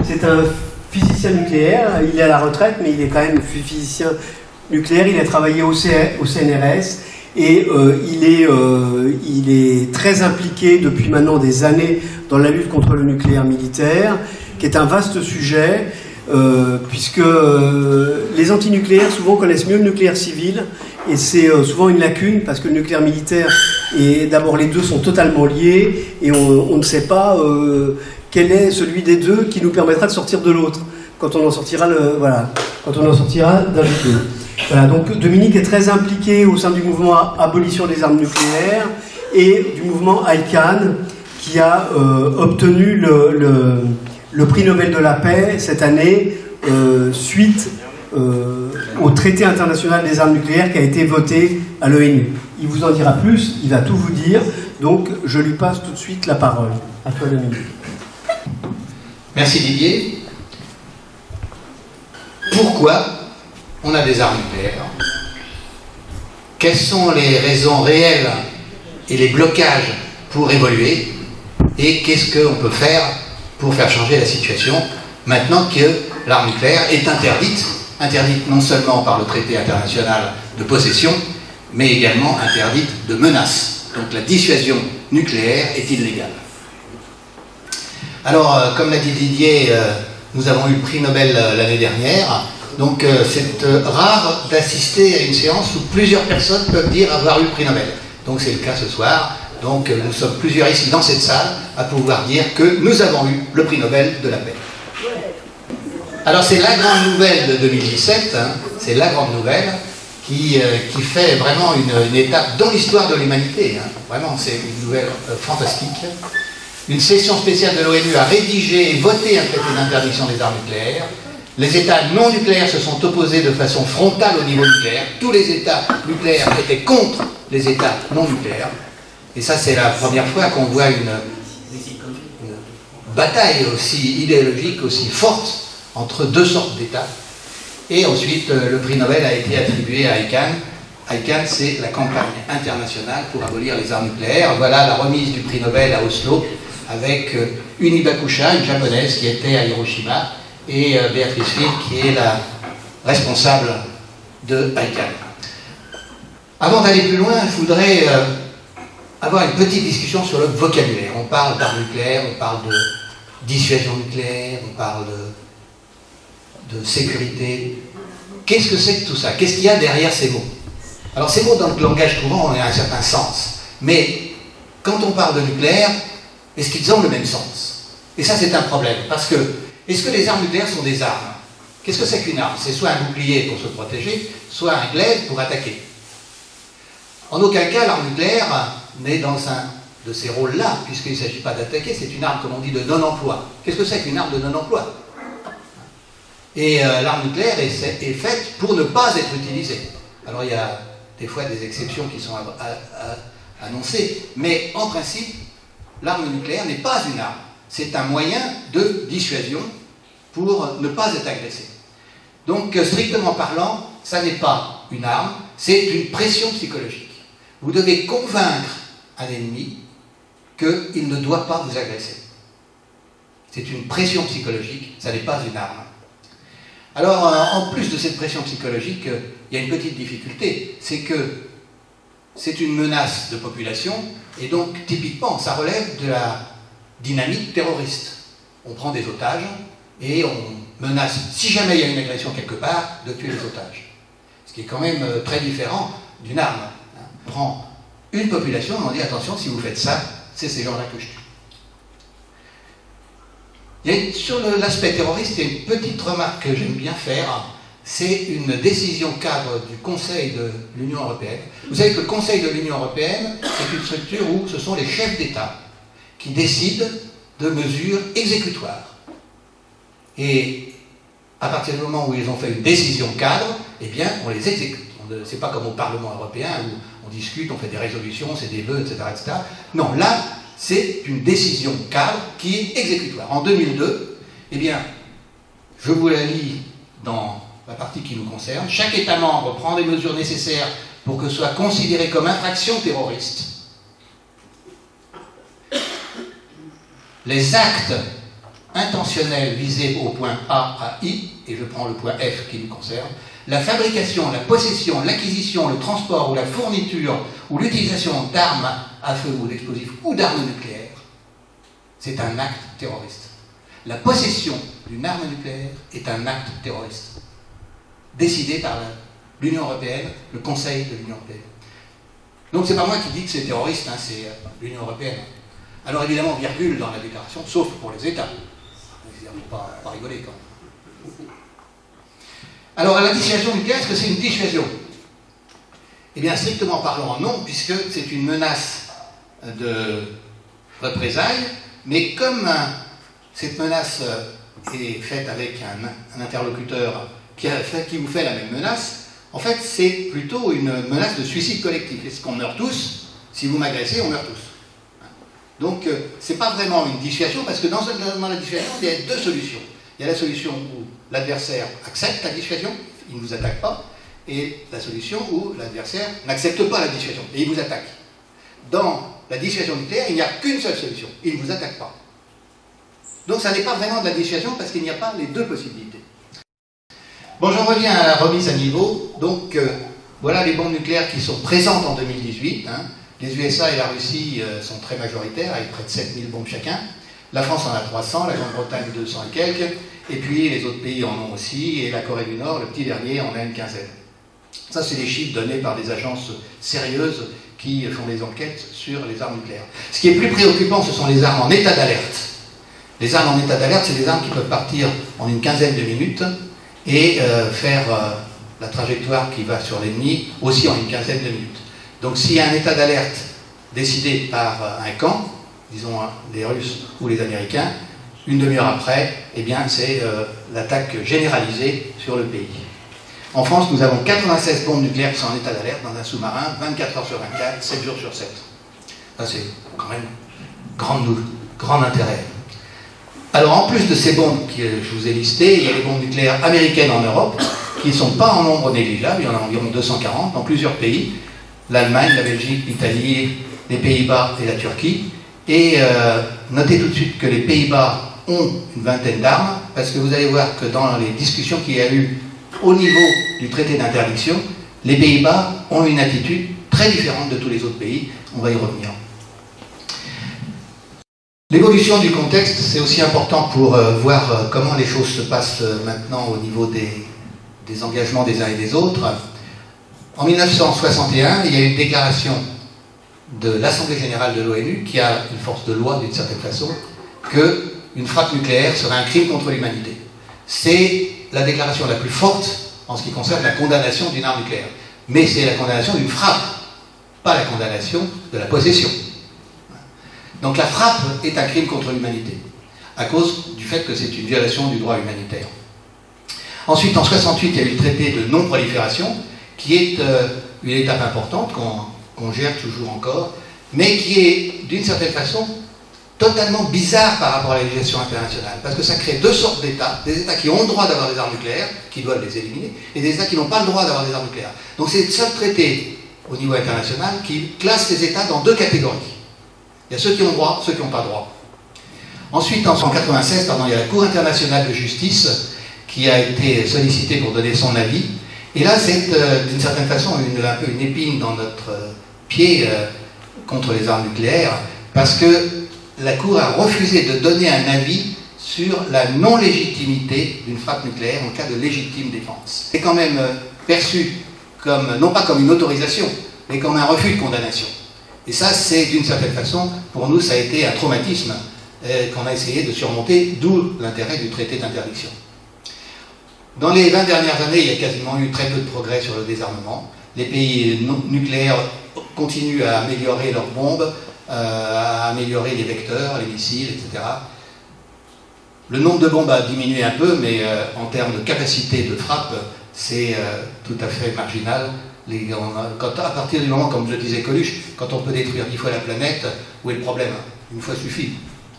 C'est un physicien nucléaire, il est à la retraite, mais il est quand même physicien nucléaire, il a travaillé au CNRS et il est très impliqué depuis maintenant des années dans la lutte contre le nucléaire militaire, qui est un vaste sujet, puisque les antinucléaires souvent connaissent mieux le nucléaire civil, et c'est souvent une lacune, parce que le nucléaire militaire, et d'abord les deux sont totalement liés, et on ne sait pas quel est celui des deux qui nous permettra de sortir de l'autre, quand on en sortira quand on en sortira d'un des deux. Voilà, donc Dominique est très impliqué au sein du mouvement Abolition des armes nucléaires et du mouvement ICAN, qui a obtenu le prix Nobel de la paix cette année, suite au traité international des armes nucléaires qui a été voté à l'ONU. Il vous en dira plus, il va tout vous dire, donc je lui passe tout de suite la parole. À toi, Dominique. Merci Didier. Pourquoi on a des armes nucléaires? Quelles sont les raisons réelles et les blocages pour évoluer? Et qu'est-ce qu'on peut faire pour faire changer la situation maintenant que l'arme nucléaire est interdite non seulement par le traité international de possession, mais également interdite de menace. Donc la dissuasion nucléaire est illégale. Alors, comme l'a dit Didier, nous avons eu le prix Nobel l'année dernière. Donc c'est rare d'assister à une séance où plusieurs personnes peuvent dire avoir eu le prix Nobel. Donc c'est le cas ce soir. Donc nous sommes plusieurs ici dans cette salle à pouvoir dire que nous avons eu le prix Nobel de la paix. Alors c'est la grande nouvelle de 2017, hein, c'est la grande nouvelle qui fait vraiment une étape dans l'histoire de l'humanité. Hein. Vraiment, c'est une nouvelle fantastique. Une session spéciale de l'ONU a rédigé et voté un traité d'interdiction des armes nucléaires. Les États non nucléaires se sont opposés de façon frontale au niveau nucléaire. Tous les États nucléaires étaient contre les États non nucléaires. Et ça, c'est la première fois qu'on voit une bataille aussi idéologique, aussi forte entre deux sortes d'États. Et ensuite, le prix Nobel a été attribué à ICAN. ICAN, c'est la campagne internationale pour abolir les armes nucléaires. Voilà la remise du prix Nobel à Oslo, avec Unibakusha, une japonaise qui était à Hiroshima, et Béatrice Field, qui est la responsable de ICAN. Avant d'aller plus loin, je voudrais avoir une petite discussion sur le vocabulaire. On parle d'armes nucléaires, on parle de dissuasion nucléaire, on parle de sécurité. Qu'est-ce que c'est que tout ça? Qu'est-ce qu'il y a derrière ces mots? Alors ces mots, dans le langage courant, ont un certain sens. Mais quand on parle de nucléaire, est-ce qu'ils ont le même sens? Et ça, c'est un problème. Parce que, est-ce que les armes nucléaires sont des armes? Qu'est-ce que c'est qu'une arme? C'est soit un bouclier pour se protéger, soit un glaive pour attaquer. En aucun cas, l'arme nucléaire n'est dans un de ces rôles-là, puisqu'il ne s'agit pas d'attaquer, c'est une arme, comme on dit, de non-emploi. Qu'est-ce que c'est qu'une arme de non-emploi? Et l'arme nucléaire est faite pour ne pas être utilisée. Alors il y a des fois des exceptions qui sont annoncées, mais en principe, l'arme nucléaire n'est pas une arme. C'est un moyen de dissuasion pour ne pas être agressé. Donc, strictement parlant, ça n'est pas une arme, c'est une pression psychologique. Vous devez convaincre un ennemi qu'il ne doit pas vous agresser. C'est une pression psychologique, ça n'est pas une arme. Alors, en plus de cette pression psychologique, il y a une petite difficulté, c'est que c'est une menace de population, et donc, typiquement, ça relève de la dynamique terroriste. On prend des otages, et on menace, si jamais il y a une agression quelque part, de tuer les otages. Ce qui est quand même très différent d'une arme. On prend une population, on dit, attention, si vous faites ça, c'est ces gens-là que je tue. Sur l'aspect terroriste, il y a une petite remarque que j'aime bien faire. C'est une décision cadre du Conseil de l'Union européenne. Vous savez que le Conseil de l'Union européenne, c'est une structure où ce sont les chefs d'État qui décident de mesures exécutoires. Et à partir du moment où ils ont fait une décision cadre, eh bien, on les exécute. C'est pas comme au Parlement européen où on discute, on fait des résolutions, c'est des vœux, etc., etc. Non, là, c'est une décision cadre qui est exécutoire. En 2002, eh bien, je vous la lis dans la partie qui nous concerne. Chaque État membre prend des mesures nécessaires pour que soit considéré comme infraction terroriste les actes intentionnels visés au point A à I, et je prends le point F qui nous concerne, la fabrication, la possession, l'acquisition, le transport ou la fourniture ou l'utilisation d'armes à feu ou d'explosifs ou d'armes nucléaires, c'est un acte terroriste. La possession d'une arme nucléaire est un acte terroriste, décidé par l'Union européenne, le Conseil de l'Union européenne. Donc c'est pas moi qui dis que c'est terroriste, hein, c'est l'Union européenne. Alors évidemment, virgule dans la déclaration, sauf pour les États. Il ne faut pas rigoler quand même. Alors la dissuasion nucléaire, est-ce que c'est une dissuasion? Eh bien strictement parlant non, puisque c'est une menace de représailles, mais comme cette menace est faite avec un interlocuteur qui vous fait la même menace, en fait c'est plutôt une menace de suicide collectif. Est-ce qu'on meurt tous? Si vous m'agressez, on meurt tous. Donc, ce n'est pas vraiment une dissuasion, parce que dans la dissuasion, il y a deux solutions. Il y a la solution où l'adversaire accepte la dissuasion, il ne vous attaque pas, et la solution où l'adversaire n'accepte pas la dissuasion, et il vous attaque. Dans la dissuasion nucléaire, il n'y a qu'une seule solution, il ne vous attaque pas. Donc, ça n'est pas vraiment de la dissuasion, parce qu'il n'y a pas les deux possibilités. Bon, j'en reviens à la remise à niveau. Donc, voilà les bombes nucléaires qui sont présentes en 2018, hein. Les USA et la Russie sont très majoritaires, avec près de 7000 bombes chacun. La France en a 300, la Grande-Bretagne 200 et quelques, et puis les autres pays en ont aussi, et la Corée du Nord, le petit dernier, en a une quinzaine. Ça, c'est des chiffres donnés par des agences sérieuses qui font des enquêtes sur les armes nucléaires. Ce qui est plus préoccupant, ce sont les armes en état d'alerte. Les armes en état d'alerte, c'est des armes qui peuvent partir en une quinzaine de minutes et faire la trajectoire qui va sur l'ennemi aussi en une quinzaine de minutes. Donc s'il y a un état d'alerte décidé par un camp, disons les Russes ou les Américains, une demi-heure après, eh bien c'est l'attaque généralisée sur le pays. En France, nous avons 96 bombes nucléaires qui sont en état d'alerte dans un sous-marin, 24 heures sur 24, 7 jours sur 7. Ça c'est quand même grand intérêt. Alors en plus de ces bombes que je vous ai listées, il y a les bombes nucléaires américaines en Europe, qui ne sont pas en nombre négligeable, il y en a environ 240 dans plusieurs pays. L'Allemagne, la Belgique, l'Italie, les Pays-Bas et la Turquie. Et notez tout de suite que les Pays-Bas ont une vingtaine d'armes, parce que vous allez voir que dans les discussions qu'il y a eu au niveau du traité d'interdiction, les Pays-Bas ont une attitude très différente de tous les autres pays. On va y revenir. L'évolution du contexte, c'est aussi important pour voir comment les choses se passent maintenant au niveau des engagements des uns et des autres. En 1961, il y a eu une déclaration de l'Assemblée générale de l'ONU, qui a une force de loi d'une certaine façon, qu'une frappe nucléaire serait un crime contre l'humanité. C'est la déclaration la plus forte en ce qui concerne la condamnation d'une arme nucléaire. Mais c'est la condamnation d'une frappe, pas la condamnation de la possession. Donc la frappe est un crime contre l'humanité, à cause du fait que c'est une violation du droit humanitaire. Ensuite, en 1968, il y a eu le traité de non-prolifération, qui est une étape importante qu'on gère toujours encore, mais qui est d'une certaine façon totalement bizarre par rapport à la législation internationale, parce que ça crée deux sortes d'États, des États qui ont le droit d'avoir des armes nucléaires, qui doivent les éliminer, et des États qui n'ont pas le droit d'avoir des armes nucléaires. Donc c'est le seul traité au niveau international qui classe les États dans deux catégories. Il y a ceux qui ont droit, ceux qui n'ont pas droit. Ensuite, en 1996, il y a la Cour internationale de justice qui a été sollicitée pour donner son avis. Et là, c'est d'une certaine façon un peu une épine dans notre pied contre les armes nucléaires, parce que la Cour a refusé de donner un avis sur la non-légitimité d'une frappe nucléaire en cas de légitime défense. C'est quand même perçu comme, non pas comme une autorisation, mais comme un refus de condamnation. Et ça, c'est d'une certaine façon, pour nous, ça a été un traumatisme qu'on a essayé de surmonter, d'où l'intérêt du traité d'interdiction. Dans les 20 dernières années, il y a quasiment eu très peu de progrès sur le désarmement. Les pays nucléaires continuent à améliorer leurs bombes, à améliorer les vecteurs, les missiles, etc. Le nombre de bombes a diminué un peu, mais en termes de capacité de frappe, c'est tout à fait marginal. À partir du moment, comme je le disais Coluche, quand on peut détruire 10 fois la planète, où est le problème? Une fois suffit.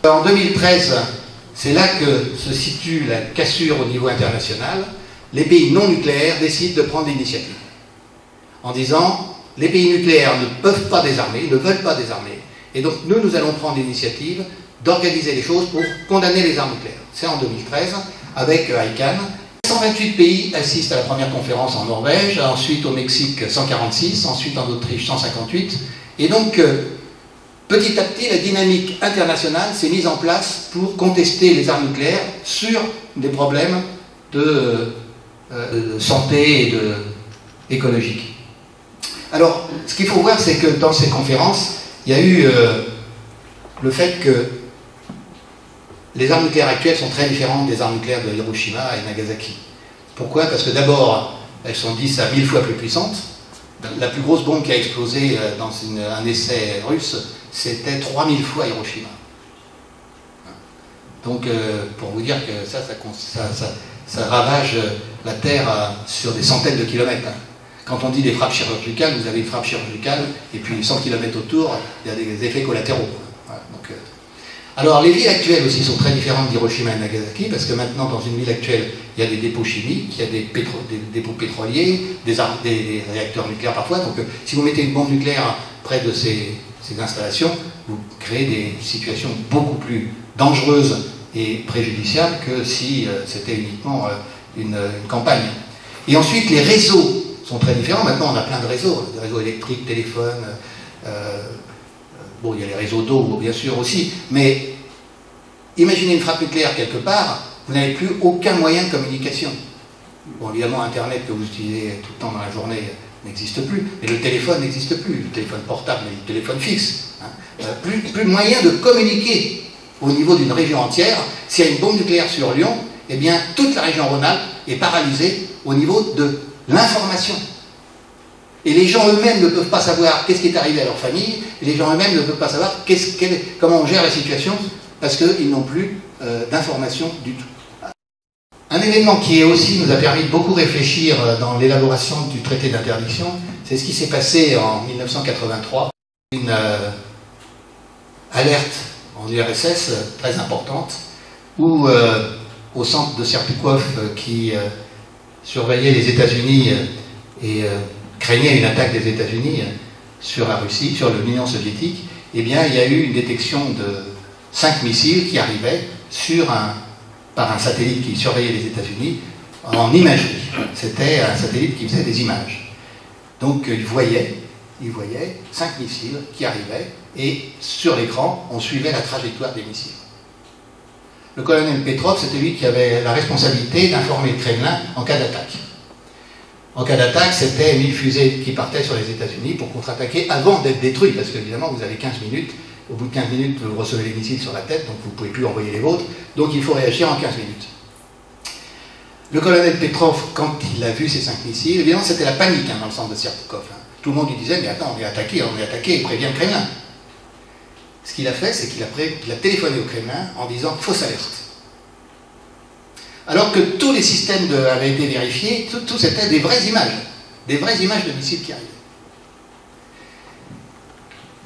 En 2013, c'est là que se situe la cassure au niveau international. Les pays non nucléaires décident de prendre l'initiative. En disant, les pays nucléaires ne peuvent pas désarmer, ne veulent pas désarmer. Et donc nous allons prendre l'initiative d'organiser les choses pour condamner les armes nucléaires. C'est en 2013, avec ICANN. 128 pays assistent à la première conférence en Norvège, ensuite au Mexique 146, ensuite en Autriche 158. Et donc, petit à petit, la dynamique internationale s'est mise en place pour contester les armes nucléaires sur des problèmes de santé et écologique. Alors, ce qu'il faut voir, c'est que dans ces conférences, il y a eu le fait que les armes nucléaires actuelles sont très différentes des armes nucléaires de Hiroshima et Nagasaki. Pourquoi? Parce que d'abord, elles sont 10 à 1000 fois plus puissantes. La plus grosse bombe qui a explosé dans un essai russe, c'était 3000 fois Hiroshima. Donc, pour vous dire que ça ravage la Terre sur des centaines de kilomètres. Quand on dit des frappes chirurgicales, vous avez une frappe chirurgicale, et puis 100 km autour, il y a des effets collatéraux. Voilà, donc, alors, les villes actuelles aussi sont très différentes d'Hiroshima et Nagasaki, parce que maintenant, dans une ville actuelle, il y a des dépôts chimiques, il y a des dépôts pétroliers, des réacteurs nucléaires parfois. Donc, si vous mettez une bombe nucléaire près de ces installations, vous créez des situations beaucoup plus dangereuses et préjudiciables que si c'était uniquement une campagne. Et ensuite, les réseaux sont très différents. Maintenant, on a plein de réseaux, des réseaux électriques, téléphones, bon, il y a les réseaux d'eau, bien sûr, aussi, mais imaginez une frappe nucléaire quelque part, vous n'avez plus aucun moyen de communication. Bon, évidemment, Internet que vous utilisez tout le temps dans la journée n'existe plus, mais le téléphone n'existe plus, le téléphone portable, mais le téléphone fixe. Hein. Plus de moyen de communiquer au niveau d'une région entière. S'il y a une bombe nucléaire sur Lyon, eh bien, toute la région Rhône-Alpes est paralysée au niveau de l'information. Et les gens eux-mêmes ne peuvent pas savoir qu'est-ce qui est arrivé à leur famille, et les gens eux-mêmes ne peuvent pas savoir comment on gère la situation, parce qu'ils n'ont plus d'informations du tout. Un événement qui aussi nous a permis de beaucoup réfléchir dans l'élaboration du traité d'interdiction, c'est ce qui s'est passé en 1983. Une alerte en URSS très importante, où au centre de Serpukhov qui surveillait les États-Unis et craignait une attaque des États-Unis sur la Russie, sur l'Union soviétique, eh bien, il y a eu une détection de 5 missiles qui arrivaient par un satellite qui surveillait les États-Unis en imagerie. C'était un satellite qui faisait des images. Donc, il voyait 5 missiles qui arrivaient et sur l'écran, on suivait la trajectoire des missiles. Le colonel Petrov, c'était lui qui avait la responsabilité d'informer le Kremlin en cas d'attaque. En cas d'attaque, c'était 1000 fusées qui partaient sur les États-Unis pour contre-attaquer avant d'être détruits, parce qu'évidemment, vous avez 15 minutes. Au bout de 15 minutes, vous recevez les missiles sur la tête, donc vous ne pouvez plus envoyer les vôtres. Donc il faut réagir en 15 minutes. Le colonel Petrov, quand il a vu ces 5 missiles, évidemment, c'était la panique dans le centre de Serpukhov. Tout le monde lui disait, mais attends, on est attaqué, il prévient le Kremlin. Ce qu'il a fait, c'est qu'il a téléphoné au Kremlin en disant fausse alerte. Alors que tous les systèmes avaient été vérifiés, tout c'était des vraies images de missiles qui arrivaient.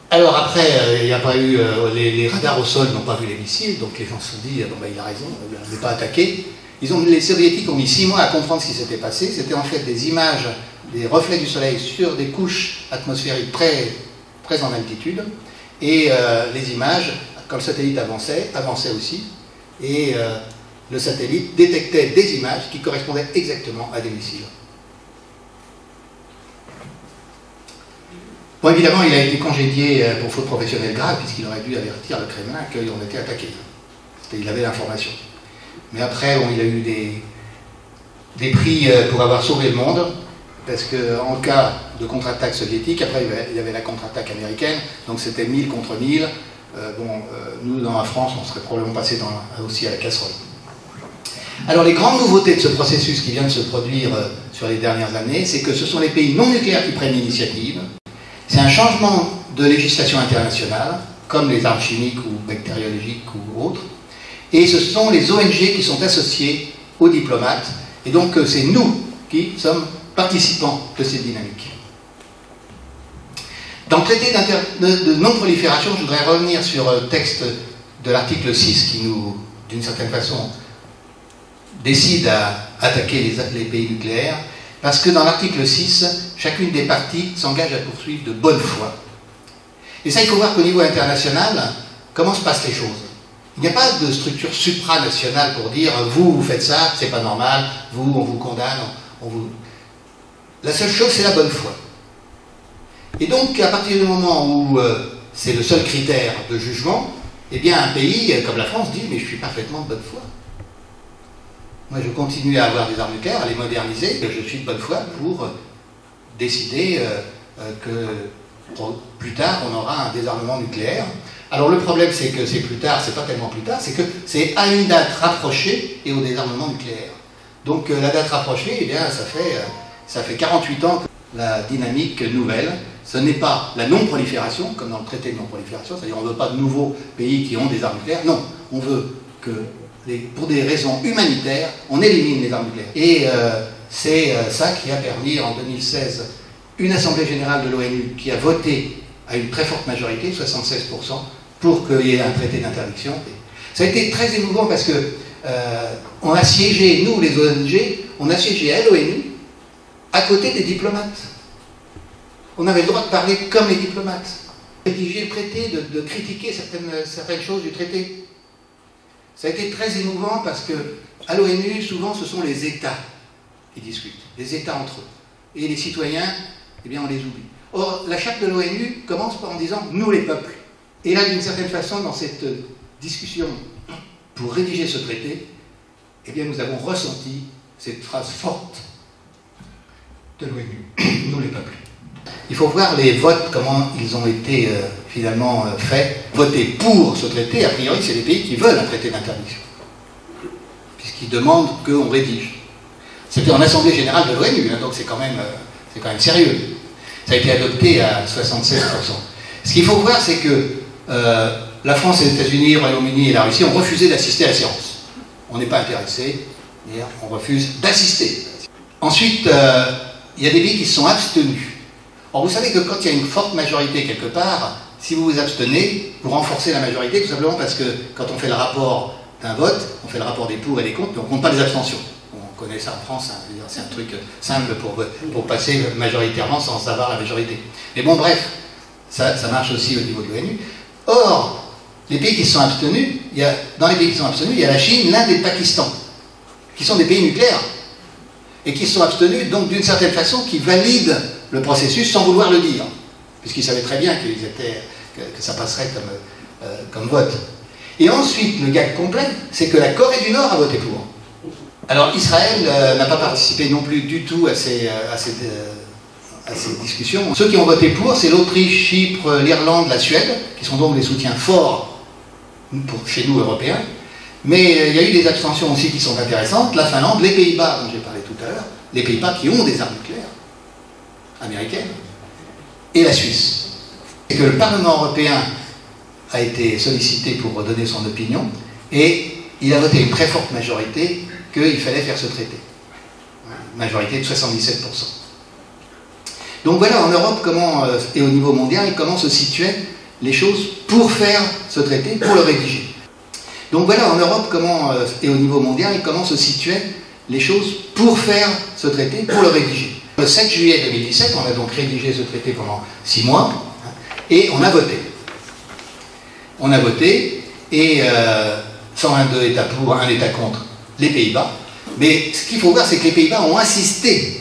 Alors après, il n'y a pas eu, les radars au sol n'ont pas vu les missiles, donc les gens se sont dit, bon, ben, il a raison, on n'est pas attaqué. Les Soviétiques ont mis 6 mois à comprendre ce qui s'était passé. C'était en fait des images, des reflets du soleil sur des couches atmosphériques très en altitude. Et les images, quand le satellite avançait aussi. Et le satellite détectait des images qui correspondaient exactement à des missiles. Bon, évidemment, il a été congédié pour faute professionnelle grave, puisqu'il aurait dû avertir le Kremlin qu'on était attaqué. Il avait l'information. Mais après, bon, il a eu des prix pour avoir sauvé le monde, parce qu'en cas de contre-attaque soviétique, après il y avait la contre-attaque américaine, donc c'était 1000 contre 1000. Nous, dans la France, on serait probablement passé aussi à la casserole. Alors, les grandes nouveautés de ce processus qui vient de se produire sur les dernières années, c'est que ce sont les pays non nucléaires qui prennent l'initiative. C'est un changement de législation internationale, comme les armes chimiques ou bactériologiques ou autres. Et ce sont les ONG qui sont associées aux diplomates. Et donc c'est nous qui sommes participants de cette dynamique. Dans le traité de non-prolifération, je voudrais revenir sur le texte de l'article 6 qui nous, d'une certaine façon, décide à attaquer les pays nucléaires, parce que dans l'article 6, chacune des parties s'engage à poursuivre de bonne foi. Et ça, il faut voir qu'au niveau international, comment se passent les choses. Il n'y a pas de structure supranationale pour dire « vous faites ça, c'est pas normal, vous, on vous condamne, on vous... » La seule chose, c'est la bonne foi. Et donc, à partir du moment où c'est le seul critère de jugement, eh bien, un pays comme la France dit « mais je suis parfaitement de bonne foi. Moi, je continue à avoir des armes nucléaires, à les moderniser, et je suis de bonne foi pour décider que plus tard, on aura un désarmement nucléaire. » Alors le problème, c'est que c'est plus tard, c'est pas tellement plus tard, c'est que c'est à une date rapprochée et au désarmement nucléaire. Donc la date rapprochée, eh bien, ça fait 48 ans que la dynamique nouvelle, ce n'est pas la non-prolifération, comme dans le traité de non-prolifération, c'est-à-dire on ne veut pas de nouveaux pays qui ont des armes nucléaires, non, on veut que, pour des raisons humanitaires, on élimine les armes nucléaires. Et c'est ça qui a permis en 2016 une assemblée générale de l'ONU qui a voté à une très forte majorité, 76%, pour qu'il y ait un traité d'interdiction. Ça a été très émouvant parce que on a siégé, nous les ONG, on a siégé à l'ONU à côté des diplomates. On avait le droit de parler comme les diplomates, rédiger le traité, de critiquer certaines choses du traité. Ça a été très émouvant parce que à l'ONU, souvent, ce sont les États qui discutent, les États entre eux. Et les citoyens, eh bien, on les oublie. Or, la charte de l'ONU commence en disant « nous les peuples ». Et là, d'une certaine façon, dans cette discussion pour rédiger ce traité, eh bien, nous avons ressenti cette phrase forte de l'ONU, « nous les peuples ». Il faut voir les votes, comment ils ont été finalement faits. Voter pour ce traité, a priori, c'est les pays qui veulent un traité d'interdiction, puisqu'ils demandent qu'on rédige. C'était en Assemblée Générale de l'ONU, hein, donc c'est quand même sérieux. Ça a été adopté à 76%. Ce qu'il faut voir, c'est que la France, les États-Unis, le Royaume-Uni et la Russie ont refusé d'assister à la séance. On n'est pas intéressé, on refuse d'assister. Ensuite, il y a des pays qui se sont abstenus. Or, vous savez que quand il y a une forte majorité quelque part, si vous vous abstenez, vous renforcez la majorité, tout simplement parce que quand on fait le rapport d'un vote, on fait le rapport des pour et des contre, mais on ne compte pas les abstentions. On connaît ça en France, hein, c'est un truc simple pour passer majoritairement sans savoir la majorité. Mais bon, bref, ça marche aussi au niveau de l'ONU. Or, les pays qui se sont abstenus, dans les pays qui se sont abstenus, il y a la Chine, l'Inde et le Pakistan, qui sont des pays nucléaires, et qui se sont abstenus, donc d'une certaine façon, qui valident le processus sans vouloir le dire, puisqu'ils savaient très bien que ça passerait comme vote. Et ensuite, le gag complet, c'est que la Corée du Nord a voté pour. Alors Israël n'a pas participé non plus du tout à ces discussions. Ceux qui ont voté pour, c'est l'Autriche, Chypre, l'Irlande, la Suède, qui sont donc des soutiens forts chez nous, Européens. Mais il y a eu des abstentions aussi qui sont intéressantes. La Finlande, les Pays-Bas, dont j'ai parlé tout à l'heure, les Pays-Bas qui ont des armes nucléaires américaines, et la Suisse. Et que le Parlement européen a été sollicité pour donner son opinion, et il a voté une très forte majorité qu'il fallait faire ce traité. Une majorité de 77%. Donc voilà en Europe comment, et au niveau mondial, comment se situaient les choses pour faire ce traité, pour le rédiger. Donc voilà en Europe comment, et au niveau mondial, comment se situaient les choses pour faire ce traité, pour le rédiger. Le 7 juillet 2017, on a donc rédigé ce traité pendant 6 mois, et on a voté. On a voté, et 122 États pour, 1 État contre, les Pays-Bas. Mais ce qu'il faut voir, c'est que les Pays-Bas ont assisté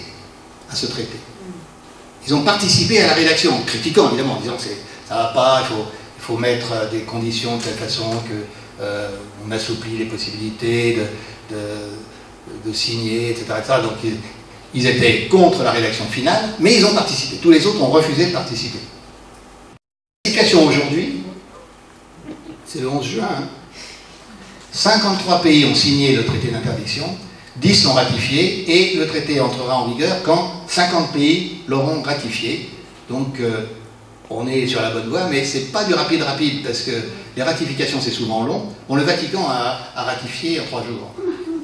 à ce traité. Ils ont participé à la rédaction, en critiquant évidemment, en disant que ça ne va pas, il faut mettre des conditions de telle façon qu'on assouplit les possibilités de signer, etc. Donc ils étaient contre la rédaction finale, mais ils ont participé. Tous les autres ont refusé de participer. La situation aujourd'hui, c'est le 11 juin, 53 pays ont signé le traité d'interdiction, 10 l'ont ratifié, et le traité entrera en vigueur quand 50 pays l'auront ratifié. Donc on est sur la bonne voie, mais c'est pas du rapide, parce que les ratifications, c'est souvent long. Bon, le Vatican a ratifié en 3 jours.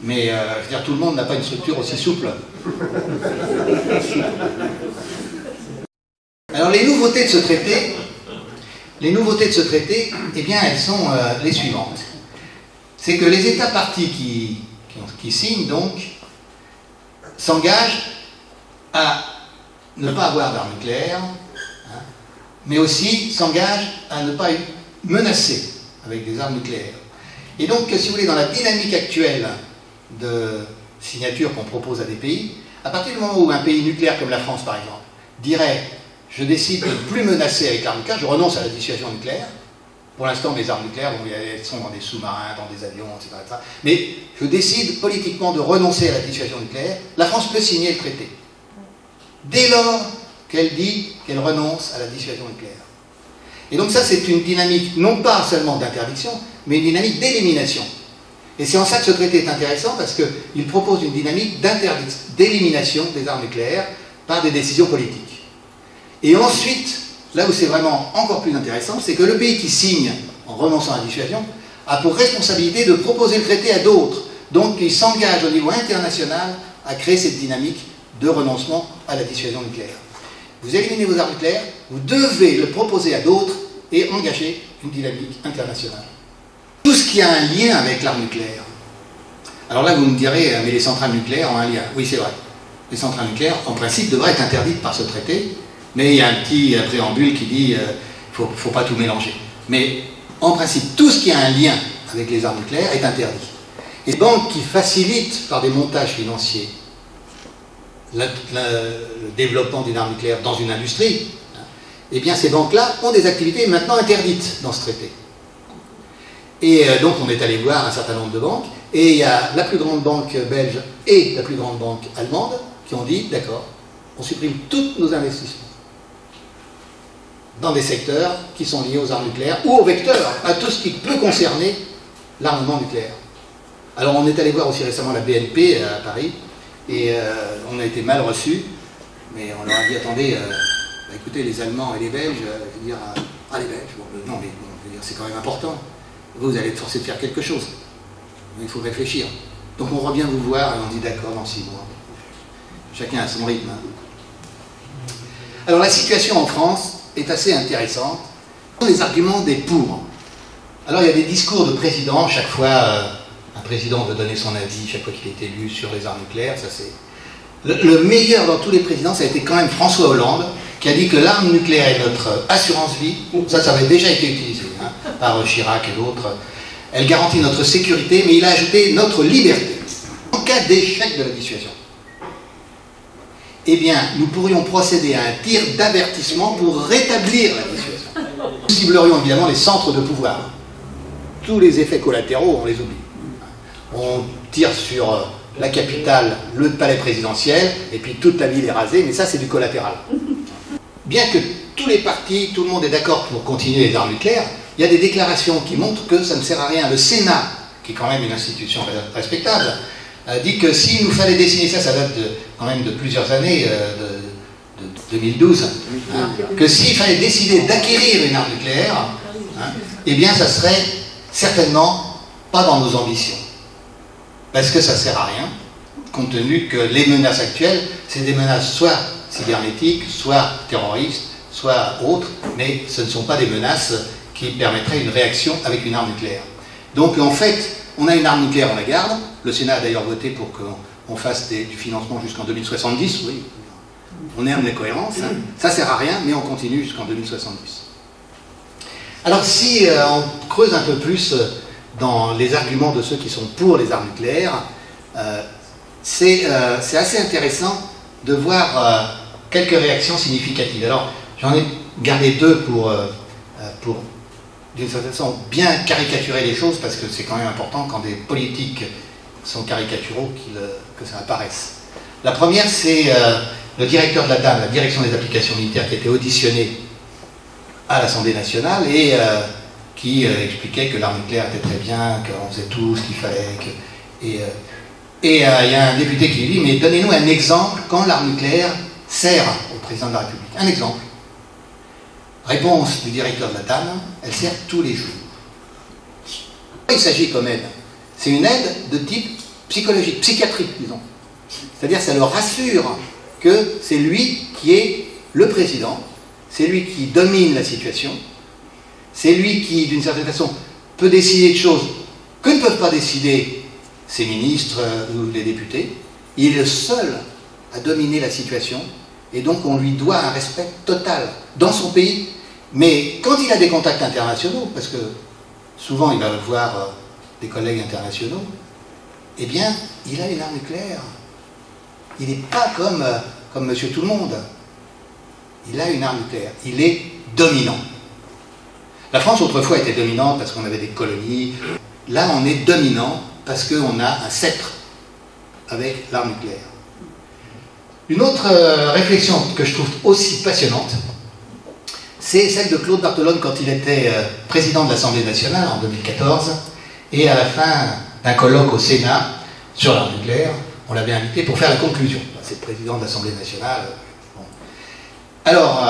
Mais je veux dire, tout le monde n'a pas une structure aussi souple. Alors, les nouveautés de ce traité, eh bien, elles sont les suivantes. C'est que les États partis qui signent, donc, s'engagent à ne pas avoir d'armes nucléaires, hein, mais aussi s'engagent à ne pas menacer avec des armes nucléaires. Et donc, si vous voulez, dans la dynamique actuelle de signature qu'on propose à des pays, à partir du moment où un pays nucléaire comme la France, par exemple, dirait « je décide de ne plus menacer avec l'arme nucléaire, je renonce à la dissuasion nucléaire », pour l'instant, mes armes nucléaires, elles sont dans des sous-marins, dans des avions, etc., etc. Mais je décide politiquement de renoncer à la dissuasion nucléaire, la France peut signer le traité. Dès lors qu'elle dit qu'elle renonce à la dissuasion nucléaire. Et donc ça, c'est une dynamique, non pas seulement d'interdiction, mais une dynamique d'élimination. Et c'est en ça que ce traité est intéressant, parce qu'il propose une dynamique d'élimination des armes nucléaires par des décisions politiques. Et ensuite, là où c'est vraiment encore plus intéressant, c'est que le pays qui signe en renonçant à la dissuasion a pour responsabilité de proposer le traité à d'autres. Donc il s'engage au niveau international à créer cette dynamique de renoncement à la dissuasion nucléaire. Vous éliminez vos armes nucléaires, vous devez le proposer à d'autres et engager une dynamique internationale. Tout ce qui a un lien avec l'arme nucléaire. Alors là, vous me direz, mais les centrales nucléaires ont un lien. Oui, c'est vrai. Les centrales nucléaires, en principe, devraient être interdites par ce traité, mais il y a un petit préambule qui dit qu'il ne faut pas tout mélanger. Mais en principe, tout ce qui a un lien avec les armes nucléaires est interdit. Et les banques qui facilitent par des montages financiers le développement d'une arme nucléaire dans une industrie, eh bien ces banques-là ont des activités maintenant interdites dans ce traité. Et donc on est allé voir un certain nombre de banques, et il y a la plus grande banque belge et la plus grande banque allemande qui ont dit, d'accord, on supprime tous nos investissements dans des secteurs qui sont liés aux armes nucléaires ou aux vecteurs, à tout ce qui peut concerner l'armement nucléaire. Alors on est allé voir aussi récemment la BNP à Paris, et on a été mal reçus, mais on leur a dit, attendez, écoutez, les Allemands et les Belges, je veux dire, les Belges, bon, non mais bon, je veux dire, c'est quand même important, vous allez être forcés de faire quelque chose, il faut réfléchir. Donc on revient vous voir et on dit d'accord dans 6 mois. Chacun a son rythme. Hein. Alors la situation en France est assez intéressante. Les arguments des pour. Alors il y a des discours de président, chaque fois un président veut donner son avis, chaque fois qu'il est élu sur les armes nucléaires, ça c'est... Le meilleur dans tous les présidents, ça a été quand même François Hollande, qui a dit que l'arme nucléaire est notre assurance-vie. Ça avait déjà été utilisé hein, par Chirac et d'autres. Elle garantit notre sécurité, mais il a ajouté notre liberté. En cas d'échec de la dissuasion, eh bien, nous pourrions procéder à un tir d'avertissement pour rétablir la dissuasion. Nous ciblerions évidemment les centres de pouvoir. Tous les effets collatéraux, on les oublie. On tire sur la capitale, le palais présidentiel, et puis toute la ville est rasée, mais ça c'est du collatéral. Bien que tous les partis, tout le monde est d'accord pour continuer les armes nucléaires, il y a des déclarations qui montrent que ça ne sert à rien. Le Sénat, qui est quand même une institution respectable, dit que s'il nous fallait dessiner ça, ça date quand même de plusieurs années, de 2012, hein, que s'il fallait décider d'acquérir une arme nucléaire, hein, eh bien ça serait certainement pas dans nos ambitions. Parce que ça ne sert à rien, compte tenu que les menaces actuelles, c'est des menaces soit cybernétiques, soit terroristes, soit autres, mais ce ne sont pas des menaces qui permettraient une réaction avec une arme nucléaire. Donc en fait, on a une arme nucléaire, on la garde. Le Sénat a d'ailleurs voté pour qu'on fasse du financement jusqu'en 2070, oui. On aime les cohérences, hein. Ça ne sert à rien, mais on continue jusqu'en 2070. Alors si on creuse un peu plus dans les arguments de ceux qui sont pour les armes nucléaires, c'est assez intéressant de voir quelques réactions significatives. Alors, j'en ai gardé 2 pour d'une certaine façon, bien caricaturer les choses, parce que c'est quand même important quand des politiques sont caricaturaux que ça apparaisse. La première, c'est le directeur de la DAM, la Direction des applications militaires, qui a été auditionné à l'Assemblée nationale et qui expliquait que l'arme nucléaire était très bien, qu'on faisait tout ce qu'il fallait. Et il y a un député qui lui dit, mais donnez-nous un exemple quand l'arme nucléaire sert au président de la République. Un exemple. réponse du directeur de la TAN, elle sert tous les jours. Il s'agit comme aide. C'est une aide de type psychologique, psychiatrique, disons. C'est-à-dire ça le rassure que c'est lui qui est le président, c'est lui qui domine la situation, c'est lui qui, d'une certaine façon, peut décider de choses que ne peuvent pas décider ses ministres ou les députés. Il est le seul à dominer la situation, et donc on lui doit un respect total dans son pays. Mais quand il a des contacts internationaux, parce que souvent il va voir des collègues internationaux, eh bien, il a une arme nucléaire. Il n'est pas comme Monsieur Tout-le-Monde. Il a une arme nucléaire. Il est dominant. La France, autrefois, était dominante parce qu'on avait des colonies. Là, on est dominant parce qu'on a un sceptre avec l'arme nucléaire. Une autre réflexion que je trouve aussi passionnante, c'est celle de Claude Barthelone quand il était président de l'Assemblée nationale en 2014, et à la fin d'un colloque au Sénat sur l'arme nucléaire, on l'avait invité pour faire la conclusion. C'est le président de l'Assemblée nationale. Bon. Alors,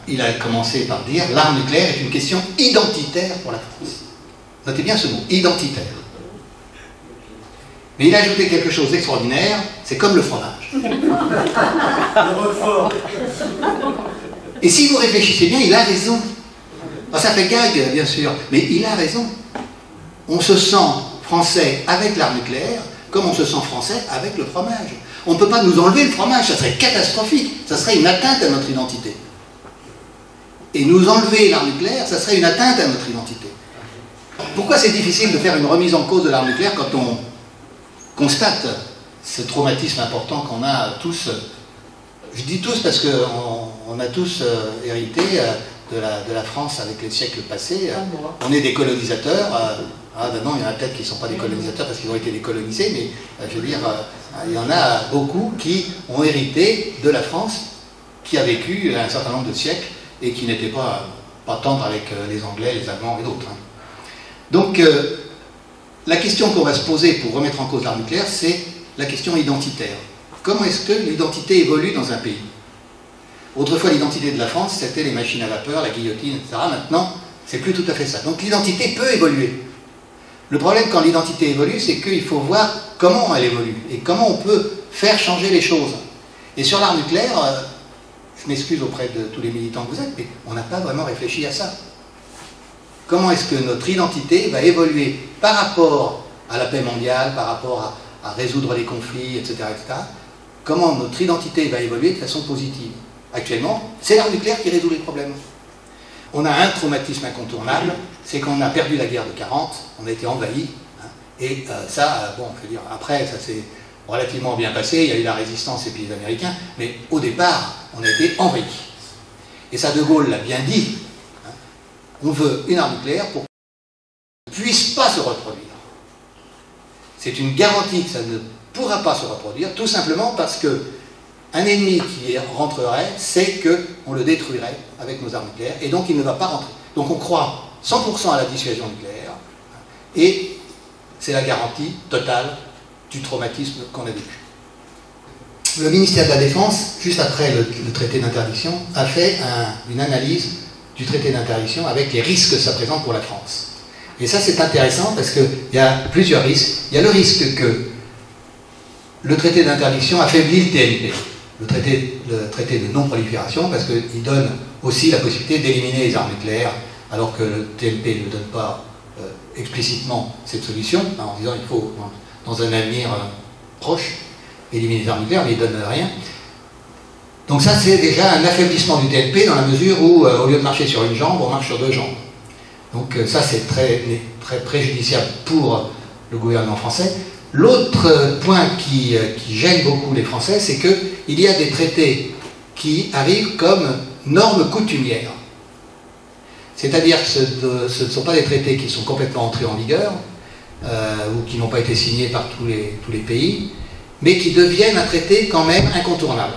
il a commencé par dire « l'arme nucléaire est une question identitaire pour la France ». Notez bien ce mot, identitaire. Mais il a ajouté quelque chose d'extraordinaire, c'est comme le fromage. Et si vous réfléchissez bien, il a raison. Alors, ça fait gag, bien sûr, mais il a raison. On se sent français avec l'arme nucléaire, comme on se sent français avec le fromage. On ne peut pas nous enlever le fromage, ça serait catastrophique, ça serait une atteinte à notre identité. Et nous enlever l'arme nucléaire, ça serait une atteinte à notre identité. Pourquoi c'est difficile de faire une remise en cause de l'arme nucléaire quand on constate ce traumatisme important qu'on a tous? Je dis tous parce qu'on a tous hérité de la France avec les siècles passés. On est des colonisateurs. Non, il y en a peut-être qui ne sont pas des colonisateurs parce qu'ils ont été décolonisés, mais je veux dire, il y en a beaucoup qui ont hérité de la France, qui a vécu un certain nombre de siècles et qui n'était pas tendre avec les Anglais, les Allemands et d'autres. Donc, la question qu'on va se poser pour remettre en cause l'arme nucléaire, c'est la question identitaire. Comment est-ce que l'identité évolue dans un pays? Autrefois, l'identité de la France, c'était les machines à vapeur, la guillotine, etc. Maintenant, c'est plus tout à fait ça. Donc, l'identité peut évoluer. Le problème, quand l'identité évolue, c'est qu'il faut voir comment elle évolue et comment on peut faire changer les choses. Et sur l'arme nucléaire, je m'excuse auprès de tous les militants que vous êtes, mais on n'a pas vraiment réfléchi à ça. Comment est-ce que notre identité va évoluer par rapport à la paix mondiale, par rapport à résoudre les conflits, etc., etc. Comment notre identité va évoluer de façon positive? Actuellement, c'est l'arme nucléaire qui résout les problèmes. On a un traumatisme incontournable, c'est qu'on a perdu la guerre de 40, on a été envahi, hein, et ça, bon, je veux dire, après, ça s'est relativement bien passé, il y a eu la résistance et puis les Américains, mais au départ, on a été envahi. Et ça, De Gaulle l'a bien dit, hein, on veut une arme nucléaire pour qu'elle ne puisse pas se reproduire. C'est une garantie que ça ne pourra pas se reproduire, tout simplement parce que un ennemi qui rentrerait, c'est qu'on le détruirait avec nos armes nucléaires, et donc il ne va pas rentrer. Donc on croit 100% à la dissuasion nucléaire, et c'est la garantie totale du traumatisme qu'on a vécu. Le ministère de la Défense, juste après le traité d'interdiction, a fait une analyse du traité d'interdiction avec les risques que ça présente pour la France. Et ça c'est intéressant parce qu'il y a plusieurs risques. Il y a le risque que le traité d'interdiction affaiblit le TNP. Le traité de non-prolifération, parce qu'il donne aussi la possibilité d'éliminer les armes nucléaires, alors que le TNP ne donne pas explicitement cette solution, hein, en disant qu'il faut, dans un avenir proche, éliminer les armes nucléaires, mais il ne donne rien. Donc ça, c'est déjà un affaiblissement du TNP, dans la mesure où, au lieu de marcher sur une jambe, on marche sur deux jambes. Donc ça, c'est très préjudiciable pour le gouvernement français. L'autre point qui gêne beaucoup les Français, c'est qu'il y a des traités qui arrivent comme normes coutumières. C'est-à-dire que ce ne sont pas des traités qui sont complètement entrés en vigueur, ou qui n'ont pas été signés par tous les pays, mais qui deviennent un traité quand même incontournable.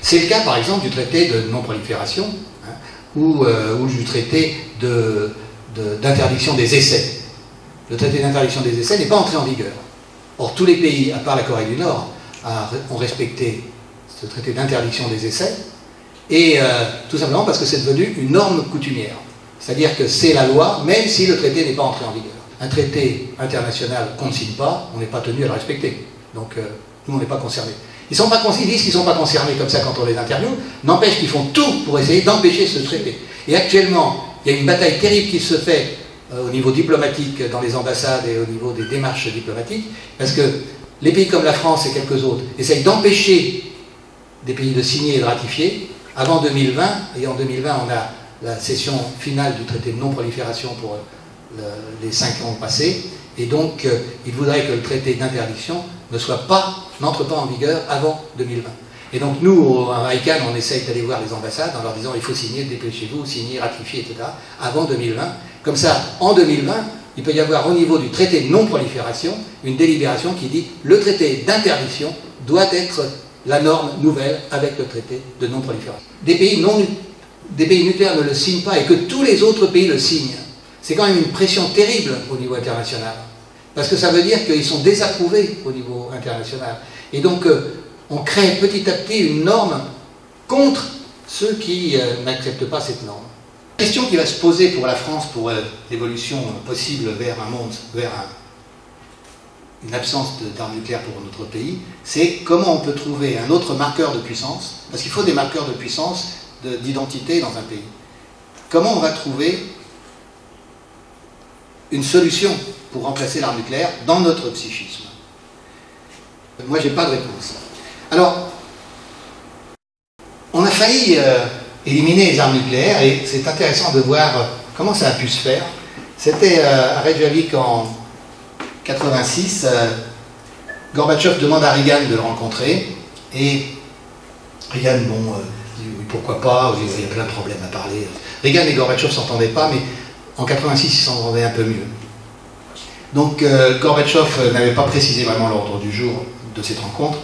C'est le cas par exemple du traité de non-prolifération, hein, ou du traité d'interdiction des essais. Le traité d'interdiction des essais n'est pas entré en vigueur. Or, tous les pays, à part la Corée du Nord, ont respecté ce traité d'interdiction des essais, Et tout simplement parce que c'est devenu une norme coutumière. C'est-à-dire que c'est la loi, même si le traité n'est pas entré en vigueur. Un traité international qu'on ne signe pas, on n'est pas tenu à le respecter. Donc nous, on n'est pas concernés. Ils disent qu'ils ne sont pas concernés comme ça quand on les interviewe, n'empêche qu'ils font tout pour essayer d'empêcher ce traité. Et actuellement, il y a une bataille terrible qui se fait au niveau diplomatique dans les ambassades et au niveau des démarches diplomatiques, parce que les pays comme la France et quelques autres essayent d'empêcher des pays de signer et de ratifier avant 2020, et en 2020 on a la session finale du traité de non-prolifération pour les 5 ans passés, et donc il voudrait que le traité d'interdiction n'entre pas en vigueur avant 2020. Et donc nous, à ICANN, on essaye d'aller voir les ambassades en leur disant il faut signer, dépêchez-vous, signer, ratifier, etc. avant 2020. Comme ça, en 2020, il peut y avoir au niveau du traité de non-prolifération une délibération qui dit le traité d'interdiction doit être la norme nouvelle avec le traité de non-prolifération. Des pays nucléaires ne le signent pas et que tous les autres pays le signent. C'est quand même une pression terrible au niveau international. Parce que ça veut dire qu'ils sont désapprouvés au niveau international. Et donc, on crée petit à petit une norme contre ceux qui n'acceptent pas cette norme. La question qui va se poser pour la France, pour l'évolution possible vers un monde, vers une absence d'armes nucléaires pour notre pays, c'est comment on peut trouver un autre marqueur de puissance, parce qu'il faut des marqueurs de puissance, d'identité dans un pays. Comment on va trouver une solution pour remplacer l'arme nucléaire dans notre psychisme? Moi, j'ai pas de réponse. Alors, on a failli éliminer les armes nucléaires et c'est intéressant de voir comment ça a pu se faire. C'était à Reykjavik en 86, Gorbatchev demande à Reagan de le rencontrer et Reagan, dit oui, pourquoi pas, il y a plein de problèmes à parler. Reagan et Gorbatchev ne s'entendaient pas, mais en 86, ils s'entendaient un peu mieux. Donc Gorbatchev n'avait pas précisé vraiment l'ordre du jour de cette rencontre.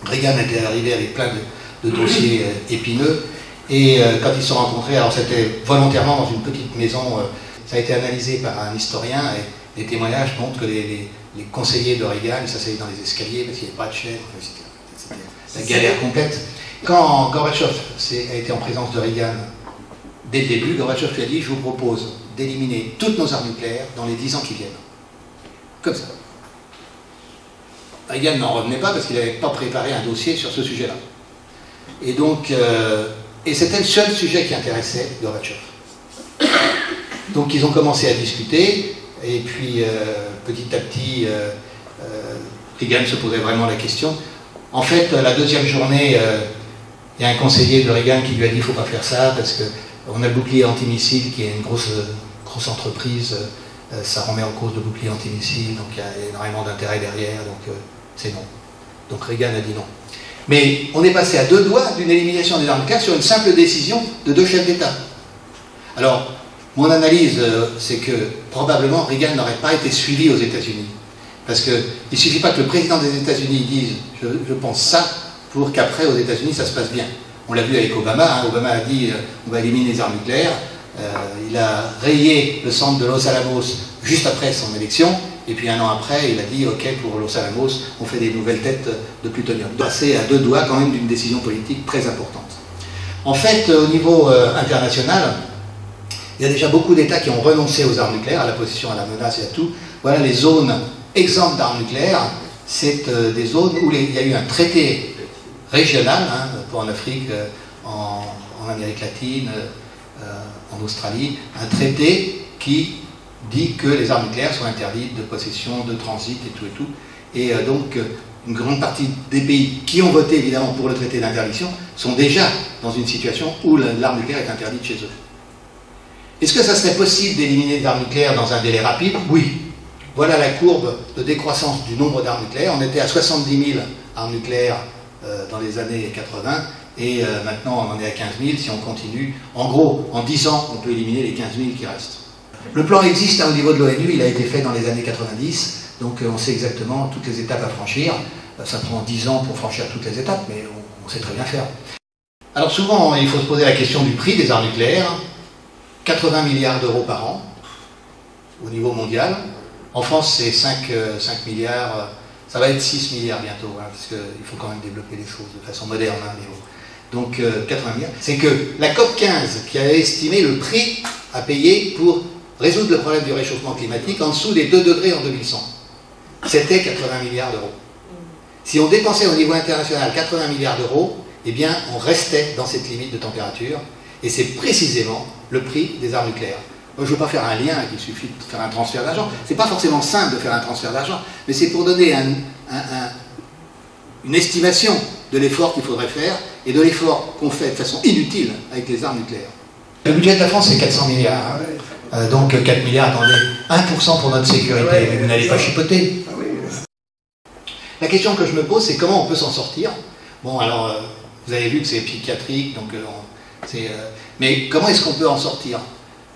Reagan était arrivé avec plein de dossiers épineux. Et quand ils se sont rencontrés, alors c'était volontairement dans une petite maison, ça a été analysé par un historien, et les témoignages montrent que les conseillers de Reagan s'asseyaient dans les escaliers parce qu'il n'y avait pas de chaise, c'était la galère complète. Quand Gorbatchev a été en présence de Reagan, dès le début, Gorbatchev lui a dit « Je vous propose d'éliminer toutes nos armes nucléaires dans les 10 ans qui viennent. » Comme ça. Reagan n'en revenait pas parce qu'il n'avait pas préparé un dossier sur ce sujet-là. Et donc, et c'était le seul sujet qui intéressait Gorbatchev. Donc ils ont commencé à discuter, et puis petit à petit, Reagan se posait vraiment la question. En fait, la deuxième journée, il y a un conseiller de Reagan qui lui a dit « il ne faut pas faire ça, parce qu'on a le bouclier antimissile qui est une grosse entreprise, ça remet en cause le bouclier antimissile, donc il y a énormément d'intérêt derrière, donc c'est non. » Donc Reagan a dit non. Mais on est passé à 2 doigts d'une élimination des armes nucléaires sur une simple décision de 2 chefs d'État. Alors, mon analyse, c'est que probablement Reagan n'aurait pas été suivi aux États-Unis. Parce qu'il ne suffit pas que le président des États-Unis dise « je pense ça » pour qu'après, aux États-Unis, ça se passe bien. On l'a vu avec Obama. Obama a dit « on va éliminer les armes nucléaires ». Il a rayé le centre de Los Alamos juste après son élection. Et puis 1 an après, il a dit « ok, pour Los Alamos, on fait des nouvelles têtes de plutonium ». Passé à 2 doigts quand même d'une décision politique très importante. En fait, au niveau international, il y a déjà beaucoup d'États qui ont renoncé aux armes nucléaires, à la possession, à la menace et à tout. Voilà les zones exemptes d'armes nucléaires. C'est des zones où il y a eu un traité régional, en Afrique, en Amérique latine, en Australie, un traité qui dit que les armes nucléaires sont interdites de possession, de transit et tout. Et donc, une grande partie des pays qui ont voté évidemment pour le traité d'interdiction sont déjà dans une situation où l'arme nucléaire est interdite chez eux. Est-ce que ça serait possible d'éliminer les armes nucléaires dans un délai rapide? Oui. Voilà la courbe de décroissance du nombre d'armes nucléaires. On était à 70 000 armes nucléaires dans les années 80 et maintenant on en est à 15 000 si on continue. En gros, en 10 ans, on peut éliminer les 15 000 qui restent. Le plan existe au niveau de l'ONU, il a été fait dans les années 90, donc on sait exactement toutes les étapes à franchir. Ça prend 10 ans pour franchir toutes les étapes, mais on sait très bien faire. Alors souvent, il faut se poser la question du prix des armes nucléaires. 80 milliards d'euros par an au niveau mondial. En France, c'est 5 milliards, ça va être 6 milliards bientôt, parce qu'il faut quand même développer les choses de façon moderne. Mais bon. donc 80 milliards, c'est que la COP 15, qui avait estimé le prix à payer pour résoudre le problème du réchauffement climatique en dessous des 2 degrés en 2100, c'était 80 milliards d'euros. Si on dépensait au niveau international 80 milliards d'euros, eh bien, on restait dans cette limite de température, et c'est précisément le prix des armes nucléaires. Moi, je ne veux pas faire un lien, il suffit de faire un transfert d'argent. C'est pas forcément simple de faire un transfert d'argent, mais c'est pour donner une estimation de l'effort qu'il faudrait faire, et de l'effort qu'on fait de façon inutile avec les armes nucléaires. Le budget de la France, c'est 400 milliards. Donc 4 milliards, attendez, 1% pour notre sécurité, mais vous n'allez pas chipoter. La question que je me pose, c'est comment on peut s'en sortir. Bon, alors, vous avez vu que c'est psychiatrique, donc mais comment est-ce qu'on peut en sortir?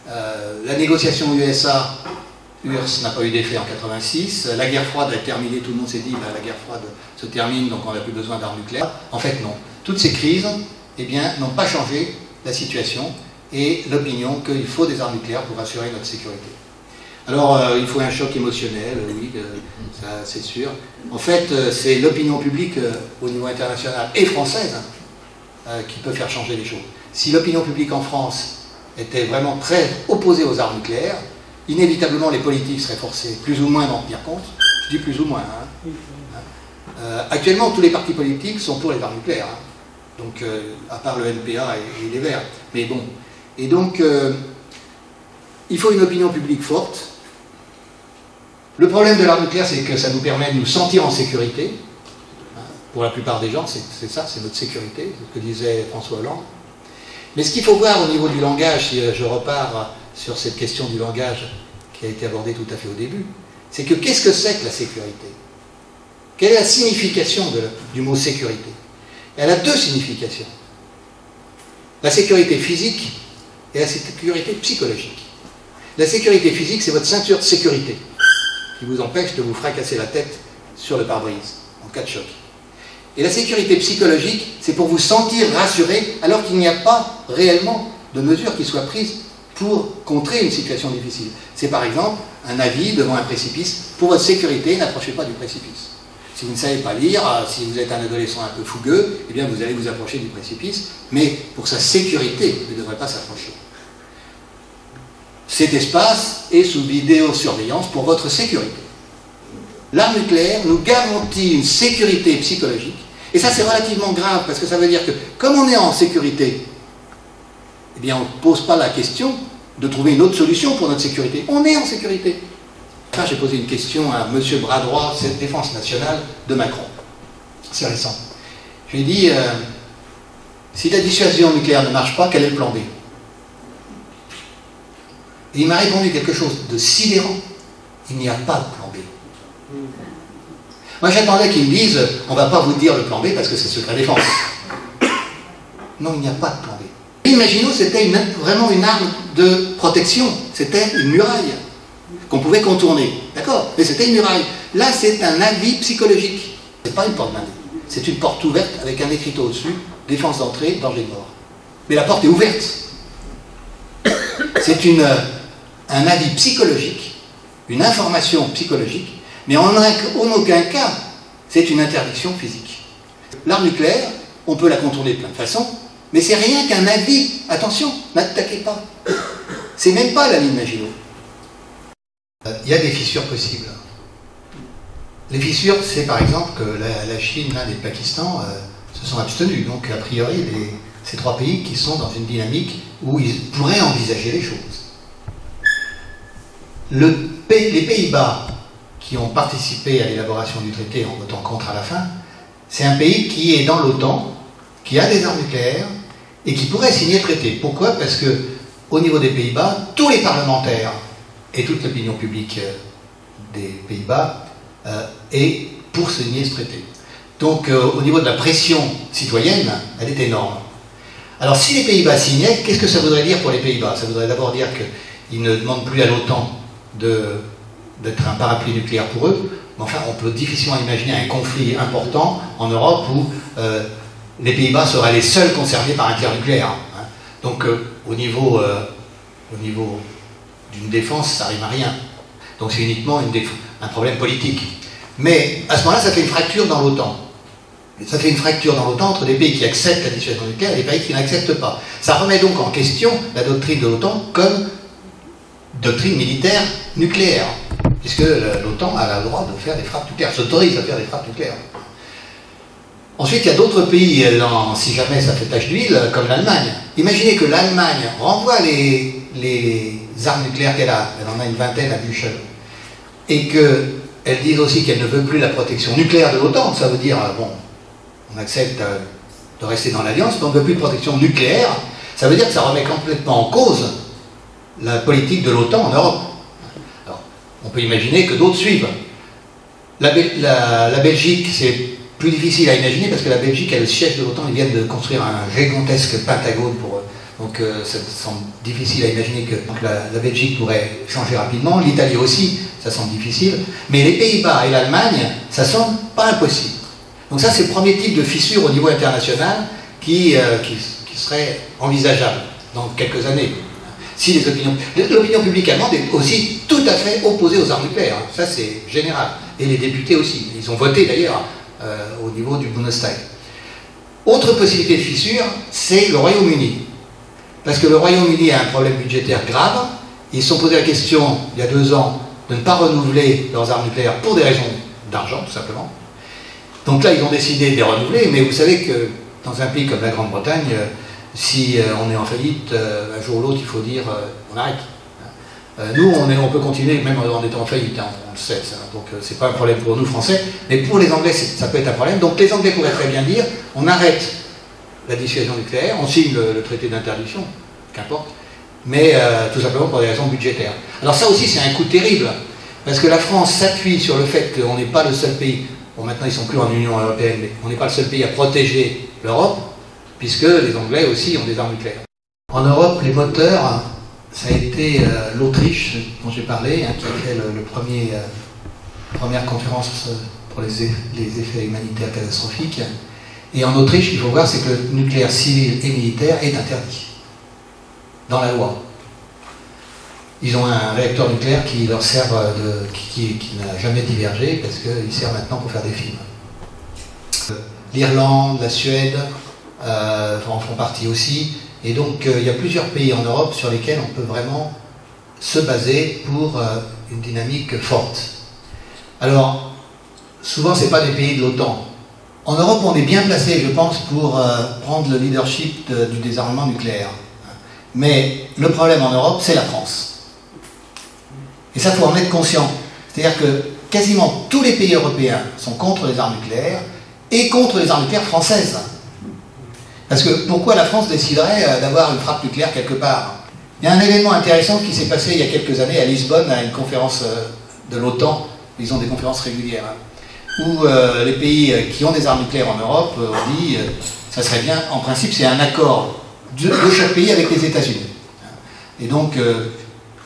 La négociation USA-URSS n'a pas eu d'effet en 86. La guerre froide a terminé, tout le monde s'est dit, bah, la guerre froide se termine, donc on n'a plus besoin d'armes nucléaires. En fait, non. Toutes ces crises, eh bien, n'ont pas changé la situation et l'opinion qu'il faut des armes nucléaires pour assurer notre sécurité. Alors, il faut un choc émotionnel, oui, ça c'est sûr. En fait, c'est l'opinion publique au niveau international et française qui peut faire changer les choses. Si l'opinion publique en France était vraiment très opposée aux armes nucléaires, inévitablement les politiques seraient forcés plus ou moins d'en tenir compte. Je dis plus ou moins. Actuellement, tous les partis politiques sont pour les armes nucléaires. Donc, à part le NPA et les Verts. Mais bon. Et donc, il faut une opinion publique forte. Le problème de l'arme nucléaire, c'est que ça nous permet de nous sentir en sécurité. Pour la plupart des gens, c'est ça, c'est notre sécurité, c'est ce que disait François Hollande. Mais ce qu'il faut voir au niveau du langage, si je repars sur cette question du langage qui a été abordée tout à fait au début, c'est que qu'est-ce que c'est que la sécurité? Quelle est la signification du mot sécurité? Elle a deux significations. La sécurité physique et la sécurité psychologique. La sécurité physique, c'est votre ceinture de sécurité qui vous empêche de vous fracasser la tête sur le pare-brise en cas de choc. Et la sécurité psychologique, c'est pour vous sentir rassuré alors qu'il n'y a pas réellement de mesures qui soient prises pour contrer une situation difficile. C'est par exemple un avis devant un précipice. Pour votre sécurité, n'approchez pas du précipice. Si vous ne savez pas lire, si vous êtes un adolescent un peu fougueux, eh bien vous allez vous approcher du précipice, mais pour sa sécurité, vous ne devrez pas s'approcher. Cet espace est sous vidéosurveillance pour votre sécurité. L'arme nucléaire nous garantit une sécurité psychologique, et ça c'est relativement grave, parce que ça veut dire que, comme on est en sécurité, eh bien on ne pose pas la question de trouver une autre solution pour notre sécurité. On est en sécurité. Enfin, j'ai posé une question à M. Bras droit, cette défense nationale de Macron. C'est récent. Je lui ai dit, si la dissuasion nucléaire ne marche pas, quel est le plan B? Et il m'a répondu quelque chose de sidérant. Il n'y a pas de plan B. Moi j'attendais qu'ils me disent, on ne va pas vous dire le plan B parce que c'est secret défense. Non, il n'y a pas de plan B. Imaginons c'était vraiment une arme de protection. C'était une muraille qu'on pouvait contourner. D'accord? Mais c'était une muraille. Là, c'est un avis psychologique. C'est pas une porte blindée. C'est une porte ouverte avec un écriteau au-dessus, défense d'entrée, danger de mort. Mais la porte est ouverte. C'est un avis psychologique, une information psychologique, mais en aucun cas, c'est une interdiction physique. L'arme nucléaire, on peut la contourner de plein de façons, mais c'est rien qu'un avis. Attention, n'attaquez pas. C'est même pas la ligne Maginot. Il y a des fissures possibles. Les fissures, c'est par exemple que la Chine, l'Inde et le Pakistan se sont abstenus. Donc, a priori, ces trois pays qui sont dans une dynamique où ils pourraient envisager les choses. Les Pays-Bas, qui ont participé à l'élaboration du traité en votant contre à la fin, c'est un pays qui est dans l'OTAN, qui a des armes nucléaires et qui pourrait signer le traité. Pourquoi? Parce que au niveau des Pays-Bas, tous les parlementaires et toute l'opinion publique des Pays-Bas est pour signer ce traité. Donc au niveau de la pression citoyenne, elle est énorme. Alors si les Pays-Bas signaient, qu'est-ce que ça voudrait dire pour les Pays-Bas? Ça voudrait d'abord dire qu'ils ne demandent plus à l'OTAN d'être un parapluie nucléaire pour eux, mais enfin on peut difficilement imaginer un conflit important en Europe où les Pays-Bas seraient les seuls concernés par un tir nucléaire. Hein. Donc au niveau d'une défense, ça n'arrive à rien. Donc c'est uniquement un problème politique. Mais à ce moment-là, ça fait une fracture dans l'OTAN. Et ça fait une fracture dans l'OTAN entre des pays qui acceptent la dissuasion nucléaire et des pays qui n'acceptent pas. Ça remet donc en question la doctrine de l'OTAN comme doctrine militaire nucléaire, puisque l'OTAN a le droit de faire des frappes nucléaires, s'autorise à faire des frappes nucléaires. Ensuite, il y a d'autres pays, si jamais ça fait tache d'huile, comme l'Allemagne. Imaginez que l'Allemagne renvoie les armes nucléaires qu'elle a, elle en a une vingtaine à Büchel, et qu'elle dise aussi qu'elle ne veut plus la protection nucléaire de l'OTAN. Ça veut dire, bon, on accepte de rester dans l'Alliance, mais on ne veut plus de protection nucléaire. Ça veut dire que ça remet complètement en cause la politique de l'OTAN en Europe. Alors, on peut imaginer que d'autres suivent. La Belgique, c'est plus difficile à imaginer parce que la Belgique est le siège de l'OTAN. Ils viennent de construire un gigantesque pentagone pour eux. Donc ça semble difficile à imaginer que la Belgique pourrait changer rapidement. L'Italie aussi, ça semble difficile. Mais les Pays-Bas et l'Allemagne, ça semble pas impossible. Donc ça, c'est le premier type de fissure au niveau international qui serait envisageable dans quelques années. Si l'opinion publique allemande est aussi tout à fait opposée aux armes nucléaires. Ça, c'est général. Et les députés aussi. Ils ont voté d'ailleurs au niveau du Bundestag. Autre possibilité de fissure, c'est le Royaume-Uni. Parce que le Royaume-Uni a un problème budgétaire grave. Ils se sont posé la question, il y a 2 ans, de ne pas renouveler leurs armes nucléaires pour des raisons d'argent, tout simplement. Donc là, ils ont décidé de les renouveler, mais vous savez que dans un pays comme la Grande-Bretagne, si on est en faillite, un jour ou l'autre, il faut dire on arrête. Nous, on peut continuer même en étant en faillite, hein, on le sait, ça. Donc c'est pas un problème pour nous, Français, mais pour les Anglais, ça peut être un problème. Donc les Anglais pourraient très bien dire on arrête la dissuasion nucléaire, on signe le traité d'interdiction, qu'importe, mais tout simplement pour des raisons budgétaires. Alors ça aussi, c'est un coup terrible, parce que la France s'appuie sur le fait qu'on n'est pas le seul pays, bon maintenant ils sont plus en Union Européenne, mais on n'est pas le seul pays à protéger l'Europe, puisque les Anglais aussi ont des armes nucléaires. En Europe, les moteurs, ça a été l'Autriche, dont j'ai parlé, hein, qui a fait la première conférence pour les effets humanitaires catastrophiques. Et en Autriche, il faut voir, c'est que le nucléaire civil et militaire est interdit dans la loi. Ils ont un réacteur nucléaire qui leur sert qui n'a jamais divergé, parce qu'il sert maintenant pour faire des films. L'Irlande, la Suède en font partie aussi. Et donc, il y a plusieurs pays en Europe sur lesquels on peut vraiment se baser pour une dynamique forte. Alors, souvent, ce n'est pas des pays de l'OTAN. En Europe, on est bien placé, je pense, pour prendre le leadership du désarmement nucléaire. Mais le problème en Europe, c'est la France. Et ça, il faut en être conscient. C'est-à-dire que quasiment tous les pays européens sont contre les armes nucléaires et contre les armes nucléaires françaises. Parce que pourquoi la France déciderait d'avoir une frappe nucléaire quelque part? Il y a un événement intéressant qui s'est passé il y a quelques années à Lisbonne, à une conférence de l'OTAN, ils ont des conférences régulières, hein, où les pays qui ont des armes nucléaires en Europe ont dit ça serait bien, en principe c'est un accord de chaque pays avec les États-Unis. Et donc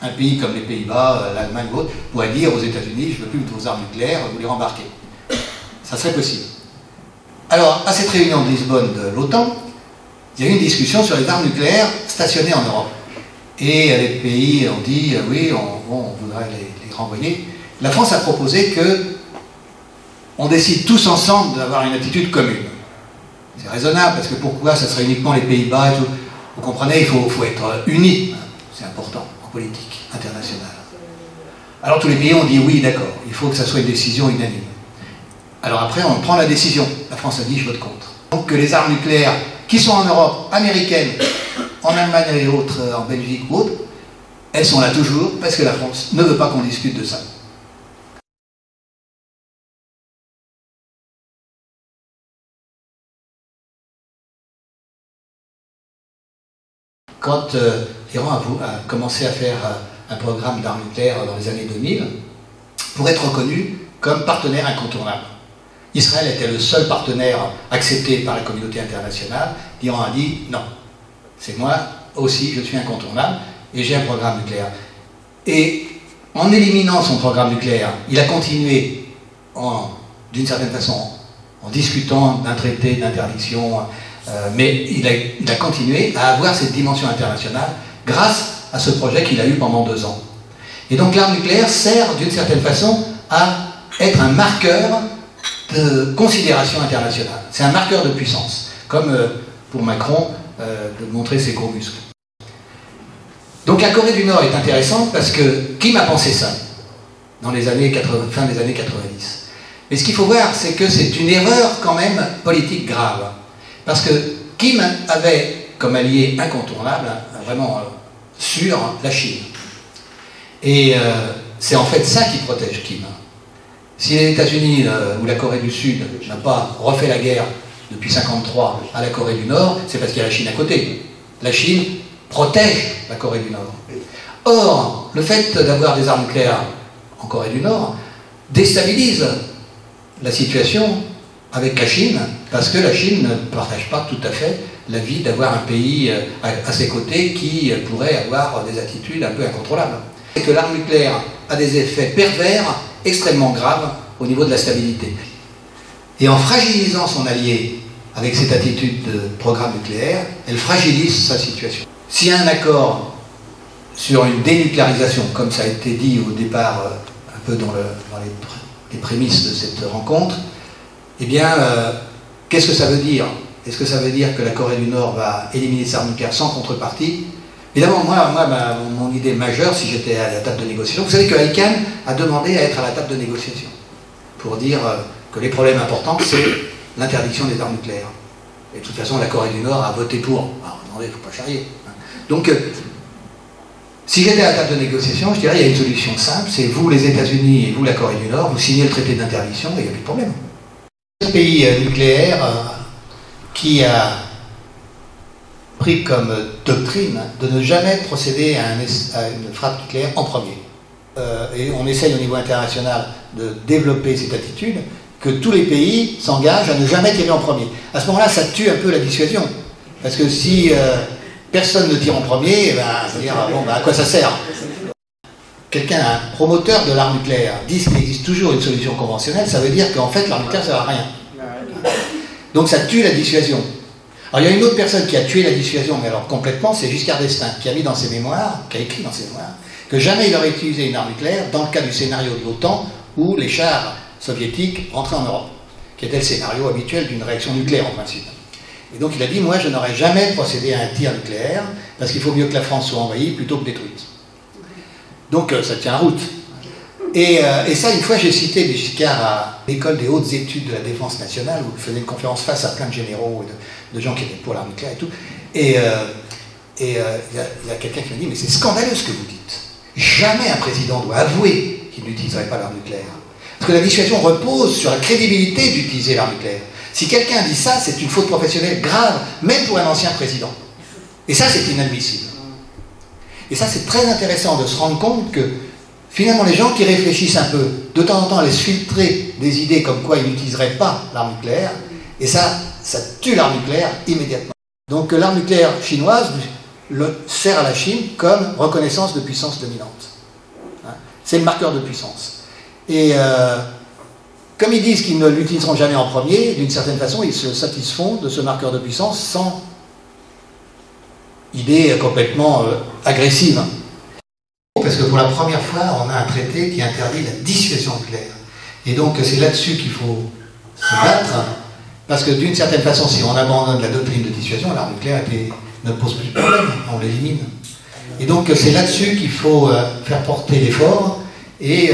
un pays comme les Pays-Bas, l'Allemagne ou autre, pourrait dire aux États-Unis je ne veux plus de vos armes nucléaires, vous les rembarquez. Ça serait possible. Alors, à cette réunion de Lisbonne de l'OTAN, il y a eu une discussion sur les armes nucléaires stationnées en Europe. Et les pays ont dit, oui, on voudrait les renvoyer. La France a proposé qu'on décide tous ensemble d'avoir une attitude commune. C'est raisonnable, parce que pourquoi ça serait uniquement les Pays-Bas et tout? Vous comprenez, il faut être unis. C'est important en politique internationale. Alors tous les pays ont dit, oui, d'accord, il faut que ça soit une décision unanime. Alors après, on prend la décision. La France a dit, je vote contre. Donc que les armes nucléaires qui sont en Europe, américaines, en Allemagne et autres, en Belgique ou autres, elles sont là toujours parce que la France ne veut pas qu'on discute de ça. Quand l'Iran a commencé à faire un programme d'armes nucléaires dans les années 2000, pour être reconnu comme partenaire incontournable. Israël était le seul partenaire accepté par la communauté internationale. L'Iran a dit non, c'est moi aussi, je suis incontournable et j'ai un programme nucléaire. Et en éliminant son programme nucléaire, il a continué d'une certaine façon en discutant d'un traité d'interdiction, mais il a continué à avoir cette dimension internationale grâce à ce projet qu'il a eu pendant 2 ans. Et donc l'arme nucléaire sert d'une certaine façon à être un marqueur de considération internationale. C'est un marqueur de puissance, comme pour Macron de montrer ses gros muscles. Donc la Corée du Nord est intéressante parce que Kim a pensé ça dans les années 80, fin des années 90. Mais ce qu'il faut voir, c'est que c'est une erreur quand même politique grave. Parce que Kim avait comme allié incontournable, vraiment sûr, la Chine. Et c'est en fait ça qui protège Kim. Si les États-Unis ou la Corée du Sud n'ont pas refait la guerre depuis 1953 à la Corée du Nord, c'est parce qu'il y a la Chine à côté. La Chine protège la Corée du Nord. Or, le fait d'avoir des armes nucléaires en Corée du Nord déstabilise la situation avec la Chine, parce que la Chine ne partage pas tout à fait l'avis d'avoir un pays à ses côtés qui pourrait avoir des attitudes un peu incontrôlables. Et que l'arme nucléaire a des effets pervers extrêmement graves au niveau de la stabilité. Et en fragilisant son allié avec cette attitude de programme nucléaire, elle fragilise sa situation. S'il y a un accord sur une dénucléarisation, comme ça a été dit au départ, un peu dans les prémices de cette rencontre, eh bien, qu'est-ce que ça veut dire? Est-ce que ça veut dire que la Corée du Nord va éliminer ses armes nucléaires sans contrepartie? Évidemment, mon idée majeure, si j'étais à la table de négociation, vous savez que ICANN a demandé à être à la table de négociation pour dire que les problèmes importants, c'est l'interdiction des armes nucléaires. Et de toute façon, la Corée du Nord a voté pour. Alors, attendez, il ne faut pas charrier. Donc, si j'étais à la table de négociation, je dirais qu'il y a une solution simple, c'est vous les États-Unis et vous la Corée du Nord, vous signez le traité d'interdiction et il n'y a plus de problème. Ce pays nucléaire qui a pris comme doctrine de ne jamais procéder à une frappe nucléaire en premier. Et on essaye au niveau international de développer cette attitude, que tous les pays s'engagent à ne jamais tirer en premier. À ce moment-là, ça tue un peu la dissuasion. Parce que si personne ne tire en premier, à quoi ça sert? Quelqu'un, un promoteur de l'arme nucléaire, dit qu'il existe toujours une solution conventionnelle, ça veut dire qu'en fait l'arme nucléaire ça ne sert à rien. Donc ça tue la dissuasion. Alors il y a une autre personne qui a tué la dissuasion, mais alors complètement, c'est Giscard d'Estaing, qui a mis dans ses mémoires, qui a écrit dans ses mémoires, que jamais il aurait utilisé une arme nucléaire dans le cas du scénario de l'OTAN où les chars soviétiques entraient en Europe, qui était le scénario habituel d'une réaction nucléaire en principe. Et donc il a dit, moi je n'aurais jamais procédé à un tir nucléaire, parce qu'il faut mieux que la France soit envahie plutôt que détruite. Donc ça tient en route. Et ça, une fois, j'ai cité Giscard à l'école des hautes études de la défense nationale, où il faisait une conférence face à plein de généraux et de gens qui étaient pour l'arme nucléaire et tout. Et il y a quelqu'un qui m'a dit, mais c'est scandaleux ce que vous dites. Jamais un président doit avouer qu'il n'utiliserait pas l'arme nucléaire. Parce que la dissuasion repose sur la crédibilité d'utiliser l'arme nucléaire. Si quelqu'un dit ça, c'est une faute professionnelle grave, même pour un ancien président. Et ça, c'est inadmissible. Et ça, c'est très intéressant de se rendre compte que finalement, les gens qui réfléchissent un peu, de temps en temps, laissent filtrer des idées comme quoi ils n'utiliseraient pas l'arme nucléaire, et ça tue l'arme nucléaire immédiatement. Donc l'arme nucléaire chinoise sert à la Chine comme reconnaissance de puissance dominante. C'est le marqueur de puissance. Et comme ils disent qu'ils ne l'utiliseront jamais en premier, d'une certaine façon, ils se satisfont de ce marqueur de puissance sans idée complètement agressive. Parce que pour la première fois, on a un traité qui interdit la dissuasion nucléaire. Et donc c'est là-dessus qu'il faut se battre, parce que d'une certaine façon, si on abandonne la doctrine de dissuasion, l'arme nucléaire ne pose plus de problème, on l'élimine. Et donc c'est là-dessus qu'il faut faire porter l'effort et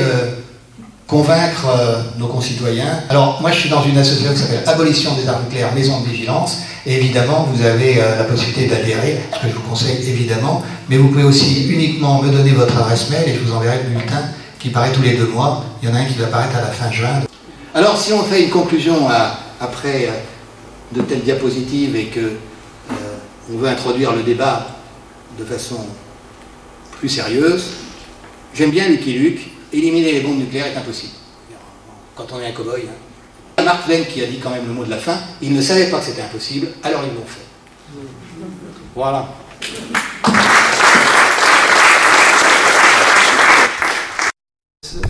convaincre nos concitoyens. Alors moi je suis dans une association qui s'appelle Abolition des armes nucléaires, Maison de Vigilance, et évidemment vous avez la possibilité d'adhérer, ce que je vous conseille évidemment, mais vous pouvez aussi uniquement me donner votre adresse mail et je vous enverrai le bulletin qui paraît tous les 2 mois. Il y en a un qui doit apparaître à la fin juin. Alors si on fait une conclusion après de telles diapositives et que on veut introduire le débat de façon plus sérieuse, j'aime bien Lucky Luke. Éliminer les bombes nucléaires est impossible. Quand on est un cow-boy. Mark Twain qui a dit quand même le mot de la fin, ils ne savaient pas que c'était impossible, alors ils l'ont fait. Voilà.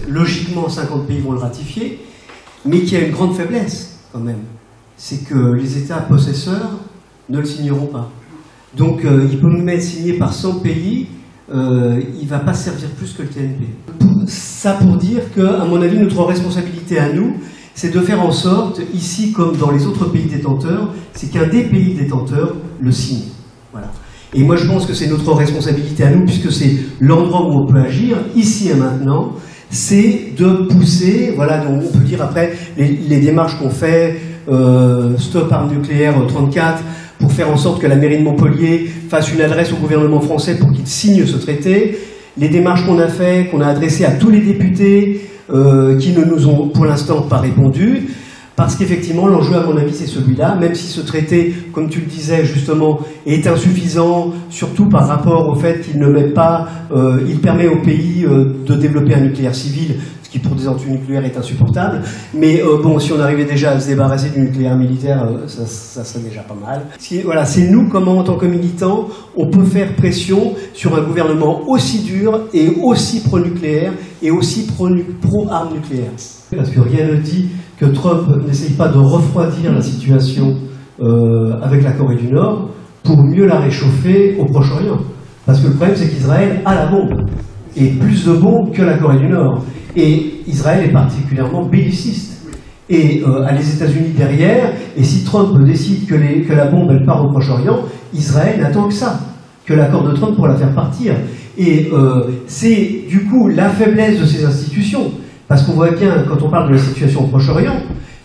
Logiquement, 50 pays vont le ratifier, mais qu'il y a une grande faiblesse quand même. C'est que les États possesseurs ne le signeront pas. Donc il peut même être signé par 100 pays, il ne va pas servir plus que le TNP. Ça pour dire que, à mon avis, notre responsabilité à nous, c'est de faire en sorte, ici comme dans les autres pays détenteurs, c'est qu'un des pays détenteurs le signe. Voilà. Et moi je pense que c'est notre responsabilité à nous, puisque c'est l'endroit où on peut agir, ici et maintenant, c'est de pousser, voilà, donc on peut dire après les démarches qu'on fait, Stop Armes Nucléaires 34, pour faire en sorte que la mairie de Montpellier fasse une adresse au gouvernement français pour qu'il signe ce traité, les démarches qu'on a fait, qu'on a adressées à tous les députés qui ne nous ont pour l'instant pas répondu, parce qu'effectivement l'enjeu à mon avis c'est celui-là, même si ce traité, comme tu le disais justement, est insuffisant, surtout par rapport au fait qu'il ne met pas, il permet au pays de développer un nucléaire civil, ce qui pour des antinucléaires est insupportable, mais bon, si on arrivait déjà à se débarrasser du nucléaire militaire, ça serait déjà pas mal. Voilà, c'est nous comment en tant que militants, on peut faire pression sur un gouvernement aussi dur et aussi pro-nucléaire et aussi pro-armes nucléaires. Parce que rien ne dit que Trump n'essaye pas de refroidir la situation avec la Corée du Nord pour mieux la réchauffer au Proche-Orient. Parce que le problème, c'est qu'Israël a la bombe, et plus de bombes que la Corée du Nord. Et Israël est particulièrement belliciste. Et a les États-Unis derrière, et si Trump décide que la bombe elle part au Proche-Orient, Israël n'attend que ça, que l'accord de Trump pour la faire partir. Et c'est du coup la faiblesse de ces institutions. Parce qu'on voit bien, quand on parle de la situation au Proche-Orient,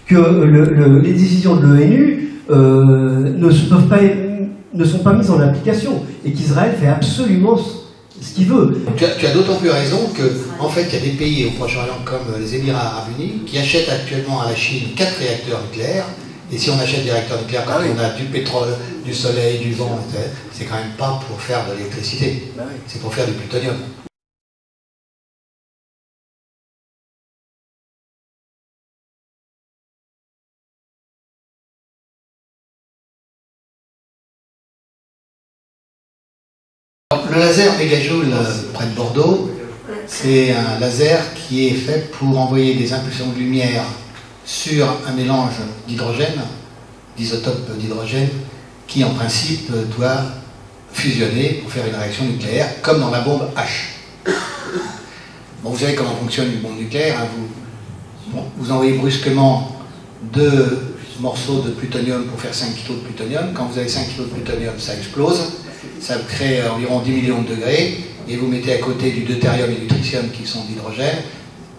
que les décisions de l'ONU ne sont pas mises en application, et qu'Israël fait absolument ce qu'il veut. Tu as d'autant plus raison qu'en fait, il y a des pays au Proche-Orient comme les Émirats Arabes Unis qui achètent actuellement à la Chine 4 réacteurs nucléaires, et si on achète des réacteurs nucléaires quand on a du pétrole, du soleil, du vent, c'est quand même pas pour faire de l'électricité, c'est pour faire du plutonium. Le laser mégajoule près de Bordeaux, c'est un laser qui est fait pour envoyer des impulsions de lumière sur un mélange d'hydrogène, d'isotope d'hydrogène, qui en principe doit fusionner pour faire une réaction nucléaire, comme dans la bombe H. Bon, vous savez comment fonctionne une bombe nucléaire, hein, vous envoyez brusquement 2 morceaux de plutonium pour faire 5 kg de plutonium. Quand vous avez 5 kg de plutonium, ça explose. Ça crée environ 10 millions de degrés, et vous mettez à côté du deutérium et du tritium qui sont d'hydrogène.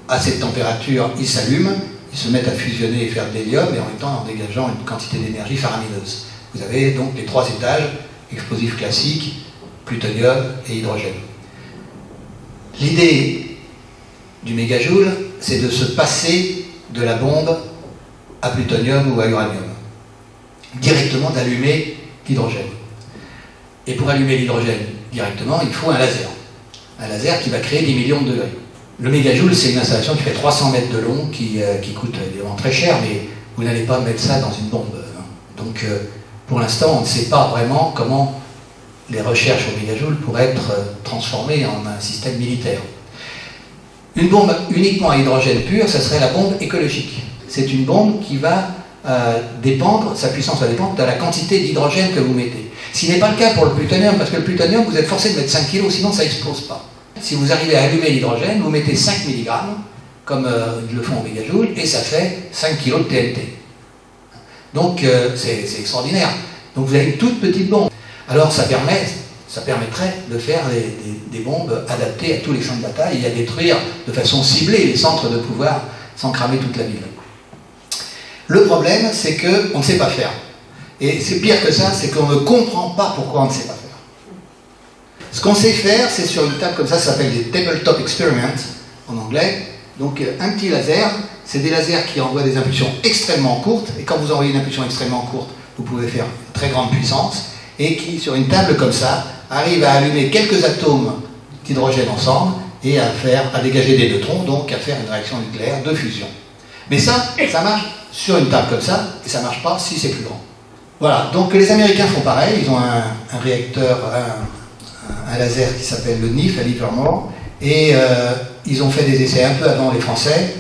À cette température, ils s'allument, ils se mettent à fusionner et faire de l'hélium, et en même temps en dégageant une quantité d'énergie faramineuse. Vous avez donc les 3 étages, explosifs classiques, plutonium et hydrogène. L'idée du mégajoule, c'est de se passer de la bombe à plutonium ou à uranium. Directement d'allumer l'hydrogène. Et pour allumer l'hydrogène directement, il faut un laser. Un laser qui va créer 10 millions de degrés. Le mégajoule, c'est une installation qui fait 300 mètres de long, qui coûte évidemment très cher, mais vous n'allez pas mettre ça dans une bombe. Donc, pour l'instant, on ne sait pas vraiment comment les recherches au mégajoule pourraient être transformées en un système militaire. Une bombe uniquement à hydrogène pur, ça serait la bombe écologique. C'est une bombe qui va dépendre, sa puissance va dépendre de la quantité d'hydrogène que vous mettez. Ce n'est pas le cas pour le plutonium, parce que le plutonium, vous êtes forcé de mettre 5 kg, sinon ça n'explose pas. Si vous arrivez à allumer l'hydrogène, vous mettez 5 mg, comme ils le font au mégajoule, et ça fait 5 kg de TNT. Donc c'est extraordinaire. Donc vous avez une toute petite bombe. Alors ça permettrait de faire des bombes adaptées à tous les champs de bataille et à détruire de façon ciblée les centres de pouvoir sans cramer toute la ville. Le problème, c'est qu'on ne sait pas faire. Et c'est pire que ça, c'est qu'on ne comprend pas pourquoi on ne sait pas faire. Ce qu'on sait faire, c'est sur une table comme ça s'appelle des tabletop experiments, en anglais. Donc un petit laser, c'est des lasers qui envoient des impulsions extrêmement courtes, et quand vous envoyez une impulsion extrêmement courte, vous pouvez faire une très grande puissance, et qui, sur une table comme ça, arrive à allumer quelques atomes d'hydrogène ensemble, et à dégager des neutrons, donc à faire une réaction nucléaire de fusion. Mais ça marche sur une table comme ça, et ça ne marche pas si c'est plus grand. Voilà, donc les Américains font pareil, ils ont un réacteur, un laser qui s'appelle le NIF à Livermore, et ils ont fait des essais un peu avant les Français,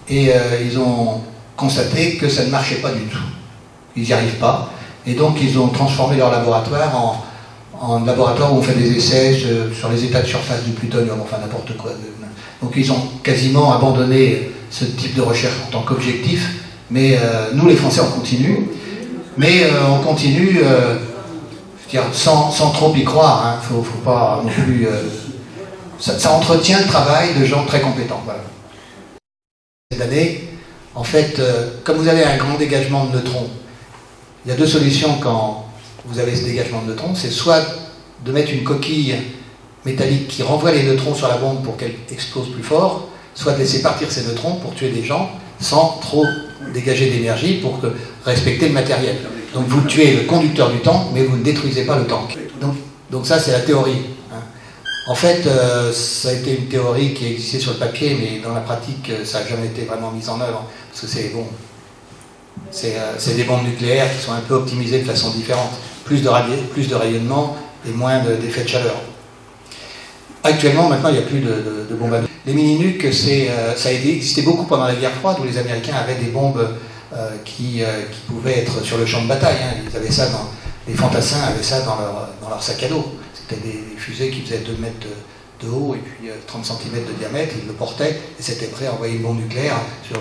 et ils ont constaté que ça ne marchait pas du tout. Ils n'y arrivent pas, et donc ils ont transformé leur laboratoire en laboratoire où on fait des essais sur les états de surface du plutonium, enfin n'importe quoi. Donc ils ont quasiment abandonné ce type de recherche en tant qu'objectif, mais nous les Français on continue, mais on continue je veux dire, sans trop y croire, hein. Faut pas non plus... ça entretient le travail de gens très compétents. Voilà. Cette année, en fait, comme vous avez un grand dégagement de neutrons, il y a deux solutions quand vous avez ce dégagement de neutrons, c'est soit de mettre une coquille métallique qui renvoie les neutrons sur la bombe pour qu'elle explose plus fort, soit de laisser partir ces neutrons pour tuer des gens sans trop dégager d'énergie pour respecter le matériel. Donc vous tuez le conducteur du tank, mais vous ne détruisez pas le tank. Donc ça c'est la théorie. Hein. En fait, ça a été une théorie qui existait sur le papier, mais dans la pratique, ça n'a jamais été vraiment mis en œuvre, parce que c'est bon. C'est des bombes nucléaires qui sont un peu optimisées de façon différente. Plus de rayonnement et moins d'effet de chaleur. Actuellement, maintenant, il n'y a plus de bombes à nucléaire. Les mini-nuques, ça a existé beaucoup pendant la guerre froide, où les Américains avaient des bombes qui pouvaient être sur le champ de bataille. Hein. Ils avaient ça les fantassins avaient ça dans leur sac à dos. C'était des fusées qui faisaient 2 mètres de haut et puis 30 cm de diamètre. Ils le portaient et c'était prêt à envoyer une bombe nucléaire sur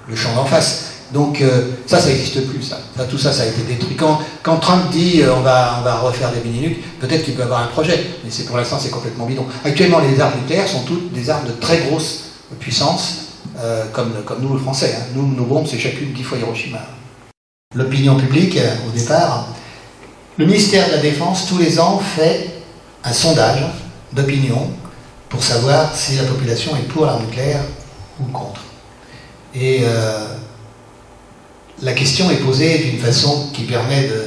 le champ d'en face. Donc ça n'existe plus, ça. Tout ça, ça a été détruit. Quand Trump dit on va refaire des mini-nuques, peut-être qu'il peut avoir un projet, mais pour l'instant c'est complètement bidon. Actuellement, les armes nucléaires sont toutes des armes de très grosse puissance, comme nous le Français. Hein. Nous, nos bombes, c'est chacune 10 fois Hiroshima. L'opinion publique, au départ, le ministère de la Défense, tous les ans, fait un sondage d'opinion pour savoir si la population est pour l'arme nucléaire ou contre. Et la question est posée d'une façon qui permet de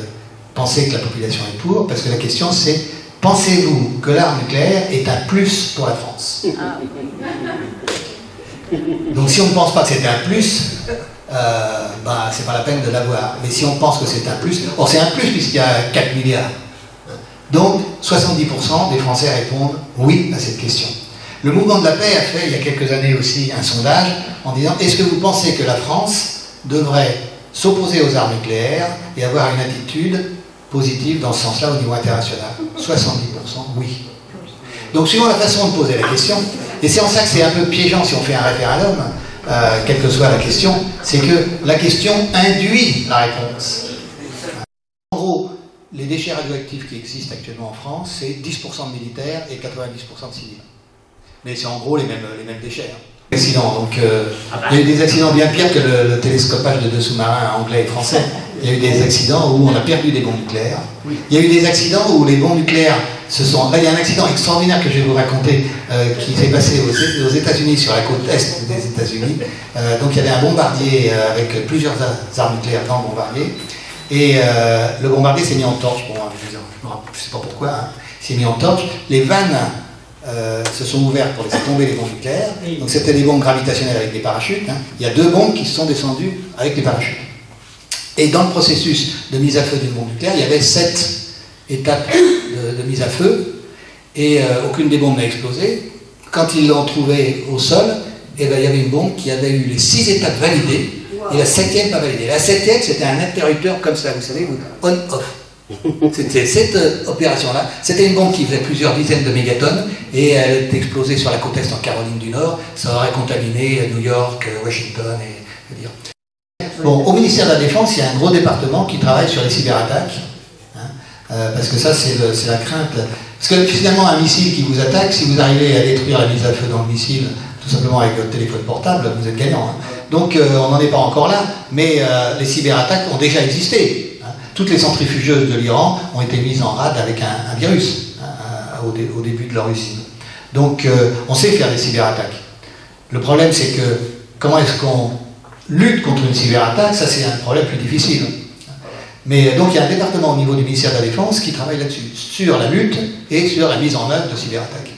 penser que la population est pour, parce que la question c'est, pensez-vous que l'arme nucléaire est un plus pour la France? Donc si on ne pense pas que c'est un plus, c'est pas la peine de l'avoir. Mais si on pense que c'est un plus, or c'est un plus puisqu'il y a 4 milliards. Donc 70% des Français répondent oui à cette question. Le mouvement de la paix a fait il y a quelques années aussi un sondage en disant, est-ce que vous pensez que la France devrait s'opposer aux armes nucléaires et avoir une attitude positive dans ce sens-là au niveau international? 70% oui. Donc suivant la façon de poser la question, et c'est en ça que c'est un peu piégeant si on fait un référendum, quelle que soit la question, c'est que la question induit la réponse. En gros, les déchets radioactifs qui existent actuellement en France, c'est 10% de militaires et 90% de civils. Mais c'est en gros les mêmes déchets. Hein. Accidents. Donc, il y a eu des accidents bien pires que le télescopage de 2 sous-marins anglais et français. Il y a eu des accidents où on a perdu des bombes nucléaires. Il y a eu des accidents où les bombes nucléaires se sont... Là, il y a un accident extraordinaire que je vais vous raconter qui s'est passé aux États-Unis, sur la côte est des États-Unis. Donc, il y avait un bombardier avec plusieurs armes nucléaires dans le bombardier. Et le bombardier s'est mis en torche. Bon, je ne sais pas pourquoi. Hein. Il s'est mis en torche. Les vannes se sont ouvertes pour laisser tomber les bombes nucléaires. Donc c'était des bombes gravitationnelles avec des parachutes. Hein. Il y a 2 bombes qui se sont descendues avec des parachutes. Et dans le processus de mise à feu d'une bombe nucléaire, il y avait 7 étapes de mise à feu et aucune des bombes n'a explosé. Quand ils l'ont trouvée au sol, il y avait une bombe qui avait eu les 6 étapes validées et la 7e pas validée. La 7e, c'était un interrupteur comme ça, vous savez, on-off. C'était cette opération-là. C'était une bombe qui faisait plusieurs dizaines de mégatonnes et elle est explosée sur la côte est en Caroline du Nord. Ça aurait contaminé New York, Washington et dire. Bon, au ministère de la Défense, il y a un gros département qui travaille sur les cyberattaques. Hein, parce que ça, c'est la crainte. Parce que finalement, un missile qui vous attaque, si vous arrivez à détruire la mise à feu dans le missile, tout simplement avec votre téléphone portable, vous êtes gagnant. Hein. Donc, on n'en est pas encore là, mais les cyberattaques ont déjà existé. Toutes les centrifugeuses de l'Iran ont été mises en rade avec un virus au début de leur usine. Donc on sait faire des cyberattaques. Le problème c'est que comment est-ce qu'on lutte contre une cyberattaque, ça c'est un problème plus difficile. Mais donc il y a un département au niveau du ministère de la Défense qui travaille là-dessus, sur la lutte et sur la mise en œuvre de cyberattaques.